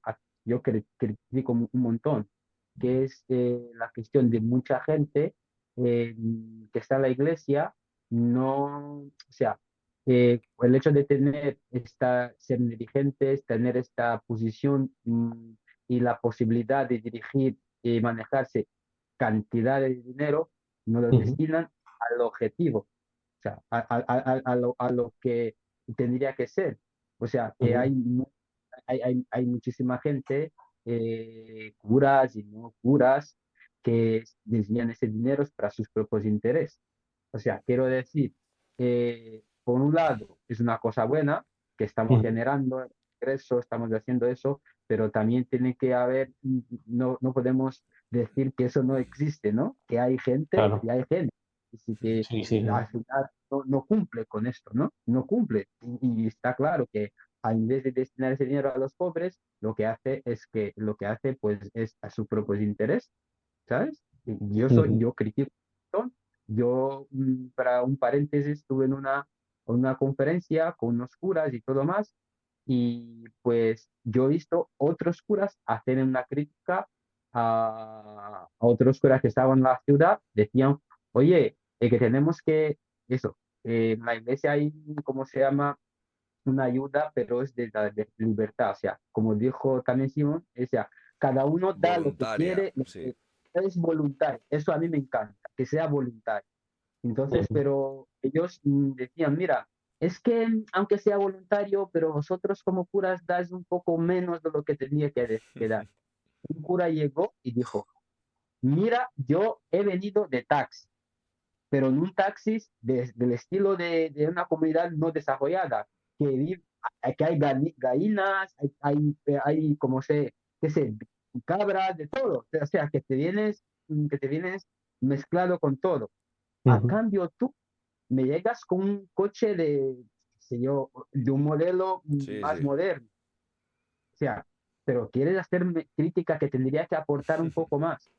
critico un montón, que es la cuestión de mucha gente que está en la iglesia, no, o sea, el hecho de ser dirigentes, tener esta posición y la posibilidad de dirigir y manejarse cantidad de dinero, no lo destinan al objetivo, o sea, a lo que tendría que ser. O sea, que hay muchísima gente, curas y no curas, que desvían ese dinero para sus propios intereses. O sea, quiero decir, por un lado, es una cosa buena que estamos generando ingresos, estamos haciendo eso, pero también tiene que haber, no podemos decir que eso no existe, ¿no? Que hay gente Claro. y hay gente. Así que al final no cumple con esto, ¿no? No cumple. Y está claro que en vez de destinar ese dinero a los pobres, lo que hace pues es a su propio interés, ¿sabes? Yo critico esto. Yo, para un paréntesis, estuve en una conferencia con unos curas y todo más, y pues yo he visto otros curas hacer una crítica a otros curas que estaban en la ciudad, decían, oye, que tenemos que, eso, en la iglesia hay, ¿cómo se llama? Una ayuda, pero es de libertad, o sea, como dijo también Simón, o sea, cada uno da lo que Voluntaria, quiere, sí. es voluntario, eso a mí me encanta, que sea voluntario. Entonces, pero ellos decían, mira, es que aunque sea voluntario, pero vosotros como curas dais un poco menos de lo que tenía que dar. Un cura llegó y dijo, mira, yo he venido de taxi, pero en un taxi del estilo de una comunidad no desarrollada, que hay gallinas, hay como qué sé, cabras, de todo. O sea, que te vienes mezclado con todo. A cambio, tú me llegas con un coche qué sé yo, de un modelo Sí, más sí. moderno. O sea, pero quieres hacerme crítica que tendría que aportar un poco más.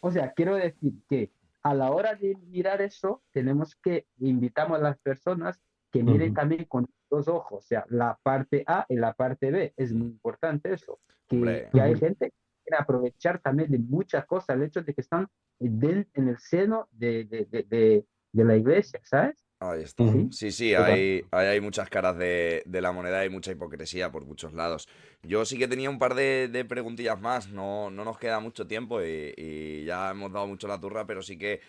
O sea, quiero decir que a la hora de mirar eso, tenemos que invitamos a las personas que miren también con dos ojos, o sea, la parte A y la parte B. Es muy importante eso, Hombre. que hay gente que quiere aprovechar también de muchas cosas, el hecho de que están en el seno de la iglesia, ¿sabes? Ahí está. Sí, sí, hay muchas caras de la moneda y mucha hipocresía por muchos lados. Yo sí que tenía un par de preguntillas más, no nos queda mucho tiempo y ya hemos dado mucho la turra, pero sí que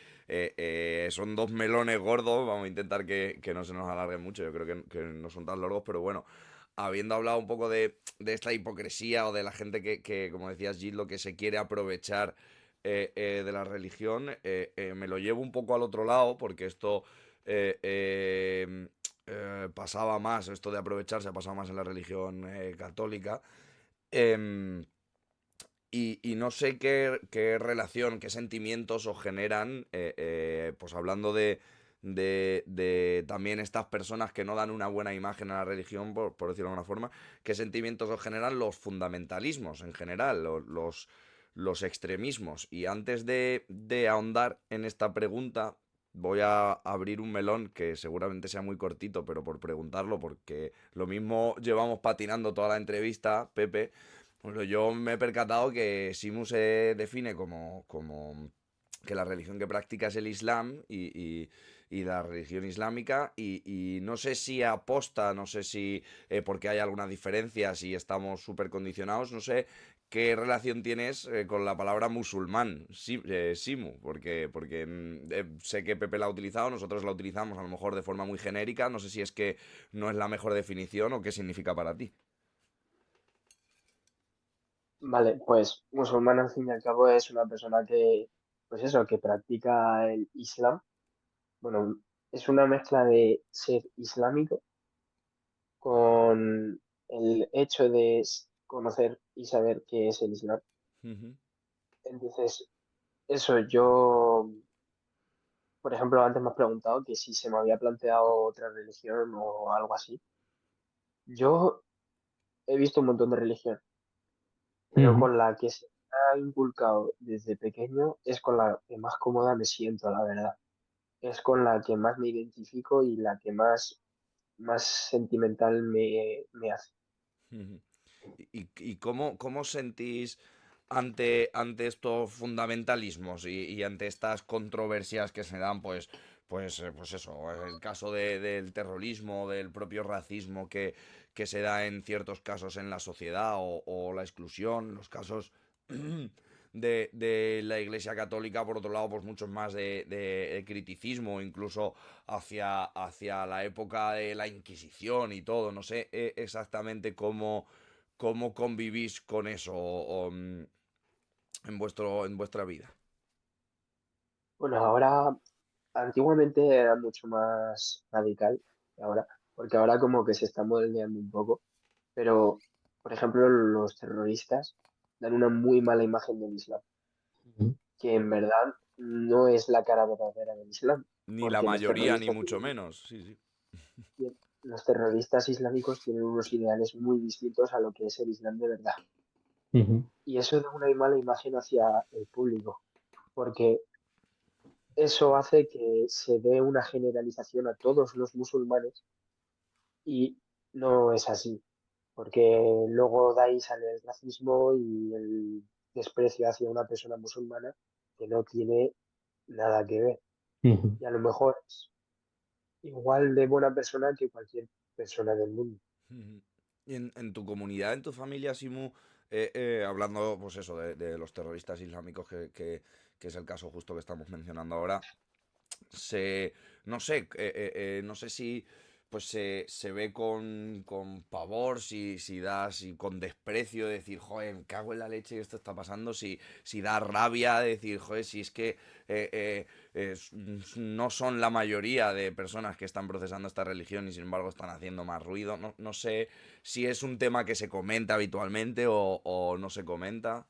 son dos melones gordos, vamos a intentar que no se nos alarguen mucho, yo creo que no son tan largos, pero bueno, habiendo hablado un poco de esta hipocresía o de la gente que como decías, Gil, lo que se quiere aprovechar de la religión, me lo llevo un poco al otro lado, porque esto pasaba más, esto de aprovecharse ha pasado más en la religión católica. Em, y no sé qué relación, qué sentimientos os generan, pues hablando de también estas personas que no dan una buena imagen a la religión, por decirlo de alguna forma, qué sentimientos os generan los fundamentalismos en general, los extremismos. Y antes de ahondar en esta pregunta, voy a abrir un melón que seguramente sea muy cortito, pero por preguntarlo, porque lo mismo llevamos patinando toda la entrevista, Pepe. Bueno, yo me he percatado que Simu se define como que la religión que practica es el Islam y la religión islámica y no sé si aposta, no sé si porque hay alguna diferencia, si estamos súper condicionados, no sé qué relación tienes con la palabra musulmán, Simu, porque sé que Pepe la ha utilizado, nosotros la utilizamos a lo mejor de forma muy genérica, no sé si es que no es la mejor definición o qué significa para ti. Vale, pues musulmán al fin y al cabo es una persona que, pues eso, que practica el Islam. Bueno, es una mezcla de ser islámico con el hecho de conocer y saber qué es el Islam. Ujú. Entonces, eso yo, por ejemplo, antes me has preguntado que si se me había planteado otra religión o algo así. Yo he visto un montón de religiones, pero con la que se me ha inculcado desde pequeño es con la que más cómoda me siento, la verdad. Es con la que más me identifico y la que más sentimental me hace. Ujú. ¿Y cómo sentís ante estos fundamentalismos y ante estas controversias que se dan, pues eso, el caso del terrorismo, del propio racismo que se da en ciertos casos en la sociedad o la exclusión, los casos de la Iglesia Católica, por otro lado, pues muchos más de criticismo, incluso hacia la época de la Inquisición y todo. No sé exactamente cómo convivís con eso en vuestra vida. Bueno, ahora, antiguamente era mucho más radical que ahora, porque ahora como que se está moldeando un poco, pero, por ejemplo, los terroristas dan una muy mala imagen del Islam, que en verdad no es la cara verdadera del Islam, Ni la porque mayoría, ni mucho menos. Sí. los terroristas islámicos tienen unos ideales muy distintos a lo que es el Islam de verdad. Y eso da una mala imagen hacia el público, porque eso hace que se dé una generalización a todos los musulmanes y no es así, porque luego de ahí sale el racismo y el desprecio hacia una persona musulmana que no tiene nada que ver. Y a lo mejor es igual de buena persona que cualquier persona del mundo. Y en tu comunidad, en tu familia, Simu, hablando, pues eso, de los terroristas islámicos, que es el caso justo que estamos mencionando ahora, no sé si pues se ve con pavor, si con desprecio, de decir, joder, me cago en la leche que esto está pasando, si da rabia, de decir, joder, si es que no son la mayoría de personas que están procesando esta religión y sin embargo están haciendo más ruido. No sé si es un tema que se comenta habitualmente o no se comenta.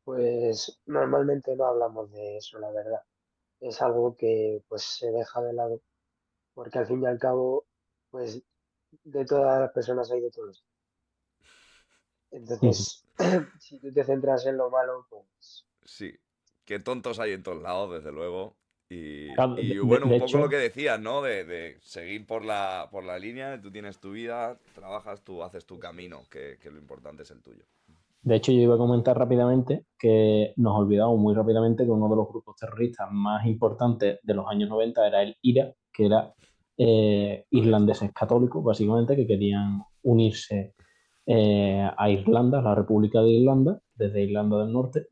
Pues normalmente no hablamos de eso, la verdad. Es algo que pues se deja de lado, porque al fin y al cabo, pues de todas las personas hay de todos. Entonces, si tú te centras en lo malo, pues Sí, que tontos hay en todos lados, desde luego. Claro, Y bueno, de un poco hecho, lo que decías, ¿no? De seguir por la línea, tú tienes tu vida, trabajas, tú haces tu camino, que lo importante es el tuyo. de hecho, yo iba a comentar rápidamente que nos olvidamos muy rápidamente que uno de los grupos terroristas más importantes de los años 90 era el IRA, que era irlandeses católicos, básicamente, que querían unirse a Irlanda, a la República de Irlanda, desde Irlanda del Norte,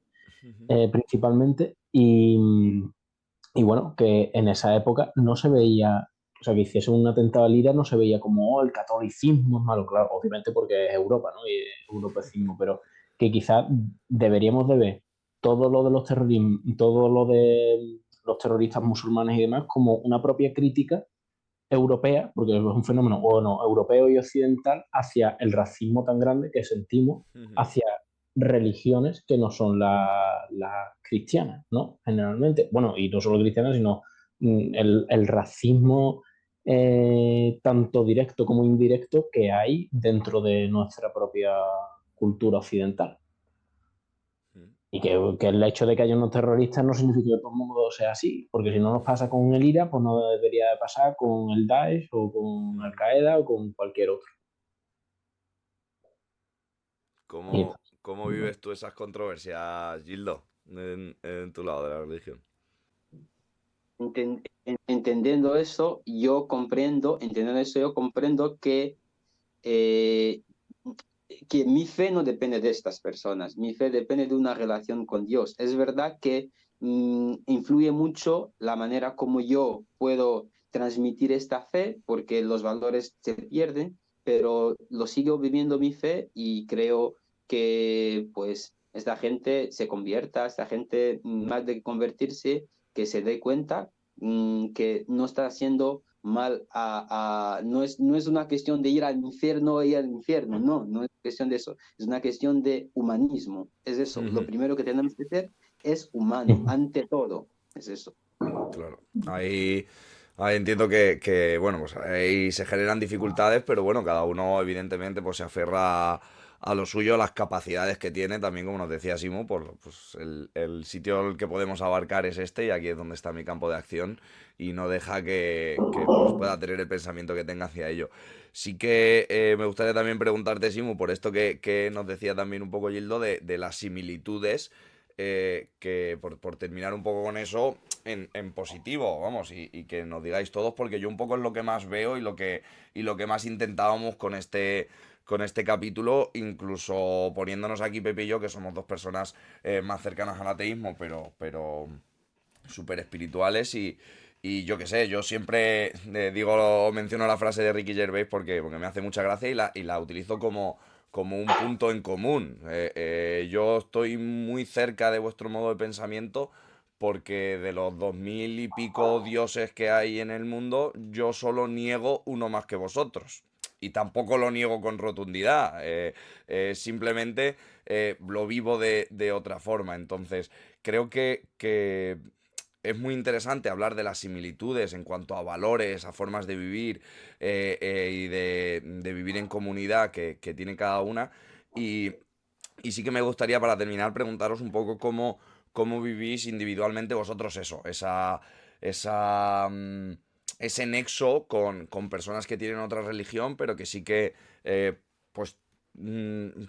principalmente, y bueno, que en esa época no se veía, o sea, que hiciese un atentado al IRA no se veía como, oh, el catolicismo es malo, claro, obviamente porque es Europa, ¿no? Y es europecismo, pero que quizás deberíamos de ver todo lo de todo lo de los terroristas musulmanes y demás como una propia crítica europea, porque es un fenómeno, bueno, europeo y occidental, hacia el racismo tan grande que sentimos hacia religiones que no son las cristianas, ¿no? Generalmente. Bueno, y no solo cristianas, sino el racismo tanto directo como indirecto que hay dentro de nuestra propia cultura occidental. Y que el hecho de que haya unos terroristas no significa que todo el mundo sea así, porque si no nos pasa con el IRA, pues no debería de pasar con el Daesh o con Al Qaeda o con cualquier otro. ¿Cómo vives tú esas controversias, Gildo, en tu lado de la religión? Entendiendo eso, yo comprendo que mi fe no depende de estas personas, mi fe depende de una relación con Dios. Es verdad que influye mucho la manera como yo puedo transmitir esta fe, porque los valores se pierden, pero lo sigo viviendo mi fe y creo que pues esta gente se convierta, esta gente más de convertirse, que se dé cuenta que no está haciendo mal no es una cuestión de ir al infierno o ir al infierno, no es cuestión de eso, es una cuestión de humanismo, es eso, lo primero que tenemos que hacer es humano, ante todo, es eso. Claro, ahí entiendo que bueno, pues ahí se generan dificultades, pero bueno, cada uno evidentemente pues se aferra a lo suyo, a las capacidades que tiene, también como nos decía Simu, pues el sitio al que podemos abarcar es este y aquí es donde está mi campo de acción y no deja que pues, pueda tener el pensamiento que tenga hacia ello. Sí que me gustaría también preguntarte, Simu, por esto que nos decía también un poco Gildo de las similitudes que por terminar un poco con eso, en positivo, vamos, y que nos digáis todos, porque yo un poco es lo que más veo y lo que más intentábamos con este capítulo, incluso poniéndonos aquí Pepe y yo, que somos dos personas más cercanas al ateísmo, pero súper espirituales y yo qué sé, yo siempre menciono la frase de Ricky Gervais porque me hace mucha gracia y la utilizo como un punto en común. Yo estoy muy cerca de vuestro modo de pensamiento porque de los 2000 y pico dioses que hay en el mundo, yo solo niego uno más que vosotros. Y tampoco lo niego con rotundidad, simplemente lo vivo de otra forma. Entonces, creo que es muy interesante hablar de las similitudes en cuanto a valores, a formas de vivir y de vivir en comunidad que tiene cada una. Y sí que me gustaría, para terminar, preguntaros un poco cómo vivís individualmente vosotros eso, ese nexo con personas que tienen otra religión, pero que sí que pues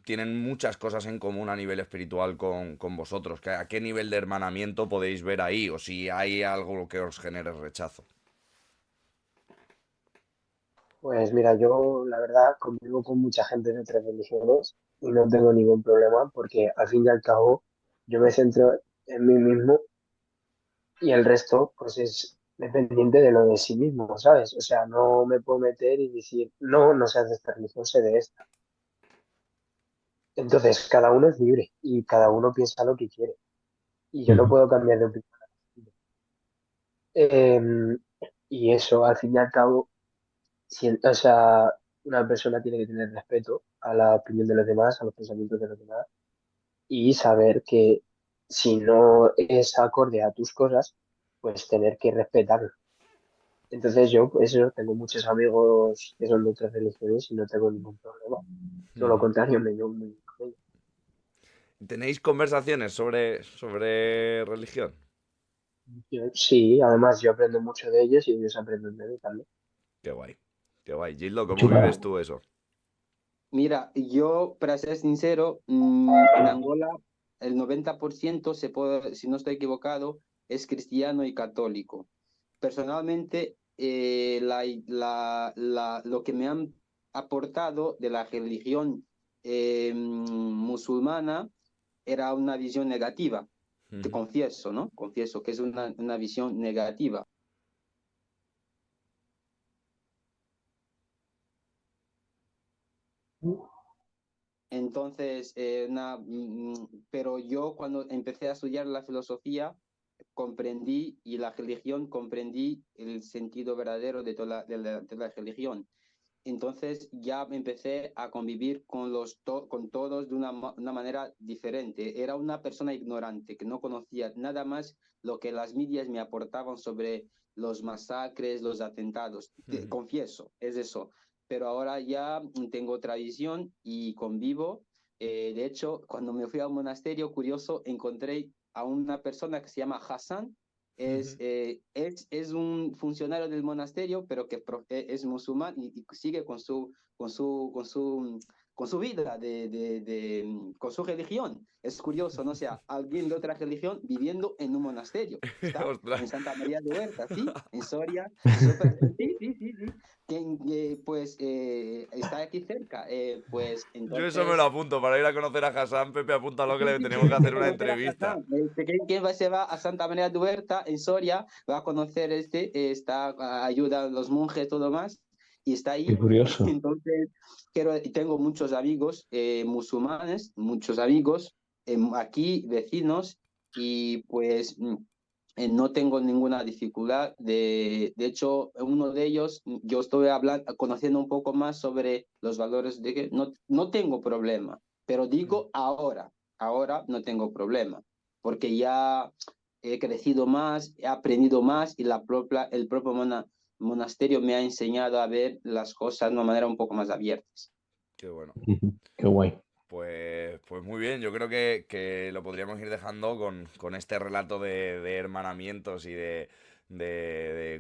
tienen muchas cosas en común a nivel espiritual con vosotros. ¿A qué nivel de hermanamiento podéis ver ahí? O si hay algo que os genere rechazo. Pues mira, yo la verdad convivo con mucha gente de otras religiones y no tengo ningún problema porque al fin y al cabo yo me centro en mí mismo y el resto pues es dependiente de lo de sí mismo, ¿sabes? O sea, no me puedo meter y decir, no, no seas de esta religión, sé de esta. Entonces, cada uno es libre y cada uno piensa lo que quiere y yo no puedo cambiar de opinión. Em, y eso, al fin y al cabo, o sea, una persona tiene que tener respeto a la opinión de los demás, a los pensamientos de los demás y saber que si no es acorde a tus cosas, pues tener que respetarlo. Entonces yo, pues eso, tengo muchos amigos que son de otras religiones y no tengo ningún problema. Todo lo contrario, me llevo muy bien con ellos. ¿Tenéis conversaciones sobre religión? Sí, además yo aprendo mucho de ellos y ellos aprenden de mí también. Qué guay. Qué guay. Gildo, ¿cómo Chulada. vives tú eso? Mira, yo, para ser sincero, en Angola el 90% si no estoy equivocado, es cristiano y católico. Personalmente, lo que me han aportado de la religión musulmana era una visión negativa. Te confieso, ¿no? Confieso que es una visión negativa. Entonces, pero yo cuando empecé a estudiar la filosofía, comprendí y la religión, comprendí el sentido verdadero de la religión. Entonces ya empecé a convivir con todos de una manera diferente. Era una persona ignorante que no conocía nada más lo que las medias me aportaban sobre los masacres, los atentados. Confieso, es eso. Pero ahora ya tengo otra visión y convivo. De hecho, cuando me fui al monasterio, curioso, encontré a una persona que se llama Hassan. Es un funcionario del monasterio, pero que es musulmán y sigue con su vida, con su religión. Es curioso, ¿no? O sea, alguien de otra religión viviendo en un monasterio. Está en Santa María de Huerta, ¿sí? En Soria. Sí. Pues está aquí cerca. Pues entonces... Yo eso me lo apunto, para ir a conocer a Hassan. Pepe, apúntalo que le tenemos que hacer una entrevista. ¿Quién se va a Santa María de Huerta, en Soria, va a conocer ayuda a los monjes, todo más, y está ahí. Qué curioso. Entonces, tengo muchos amigos musulmanes, muchos amigos aquí, vecinos, y pues no tengo ninguna dificultad. De hecho, uno de ellos, yo estoy conociendo un poco más sobre los valores de que no tengo problema, pero digo ahora no tengo problema, porque ya he crecido más, he aprendido más y el propio monasterio me ha enseñado a ver las cosas de una manera un poco más abiertas. Qué bueno. Qué guay. Pues muy bien, yo creo que lo podríamos ir dejando con este relato de hermanamientos y de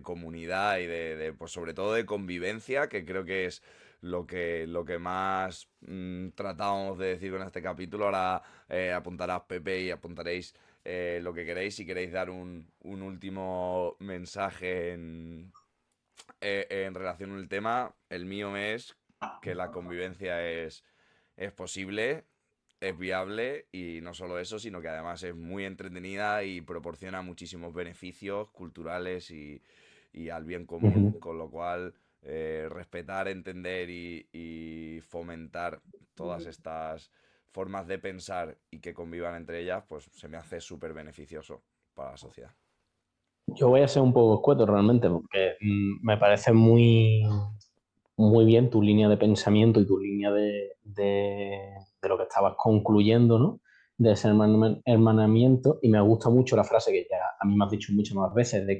comunidad y pues sobre todo de convivencia, que creo que es lo que más tratábamos de decir con este capítulo. Ahora apuntarás Pepe y apuntaréis lo que queréis. Si queréis dar un último mensaje en relación con el tema, el mío es que la convivencia es posible, es viable, y no solo eso, sino que además es muy entretenida y proporciona muchísimos beneficios culturales y al bien común, con lo cual respetar, entender y fomentar todas estas formas de pensar y que convivan entre ellas, pues se me hace súper beneficioso para la sociedad. Yo voy a ser un poco escueto realmente, porque me parece muy, muy bien tu línea de pensamiento y tu línea de lo que estabas concluyendo, ¿no? De ese hermanamiento, y me gusta mucho la frase que ya a mí me has dicho muchas más veces, de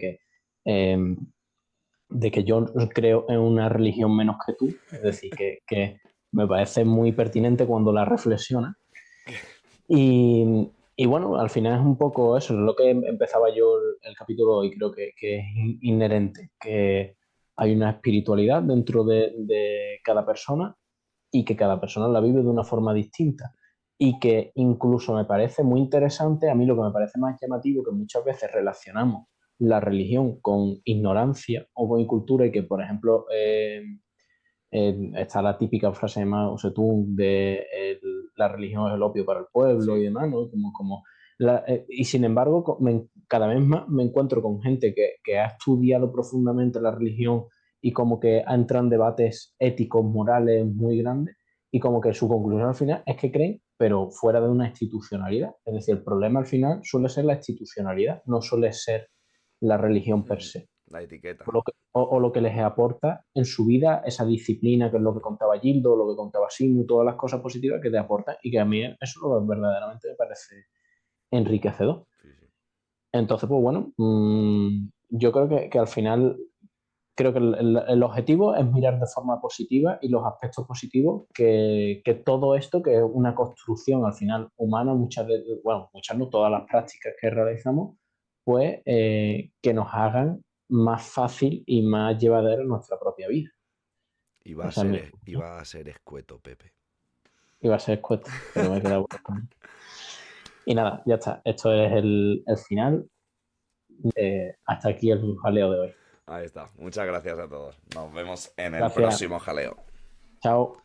que yo creo en una religión menos que tú, es decir, que me parece muy pertinente cuando la reflexionas. Y bueno, al final es un poco eso, es lo que empezaba yo el capítulo, y creo que es inherente, que hay una espiritualidad dentro de cada persona, y que cada persona la vive de una forma distinta. Y que incluso me parece muy interesante, a mí lo que me parece más llamativo, que muchas veces relacionamos la religión con ignorancia o con incultura, y que, por ejemplo, está la típica frase de Mao Zedong de la religión es el opio para el pueblo, y demás, ¿no? Y sin embargo, cada vez más me encuentro con gente que ha estudiado profundamente la religión, y como que ha entrado en debates éticos, morales muy grandes, y como que su conclusión al final es que creen, pero fuera de una institucionalidad. Es decir, el problema al final suele ser la institucionalidad, no suele ser la religión per se. La etiqueta. O lo que les aporta en su vida esa disciplina, que es lo que contaba Gildo, lo que contaba Simu, todas las cosas positivas que te aportan, y que a mí eso verdaderamente me parece enriquecedor. Entonces, pues bueno, yo creo que al final, creo que el objetivo es mirar de forma positiva, y los aspectos positivos que todo esto, que es una construcción al final humana, muchas no, todas las prácticas que realizamos, pues que nos hagan más fácil y más llevadera nuestra propia vida. Iba a ser escueto, Pepe. Iba a ser escueto, pero me he quedado con... Y nada, ya está. Esto es el final. Hasta aquí el jaleo de hoy. Ahí está. Muchas gracias a todos. Nos vemos en el Gracias. próximo jaleo. Chao.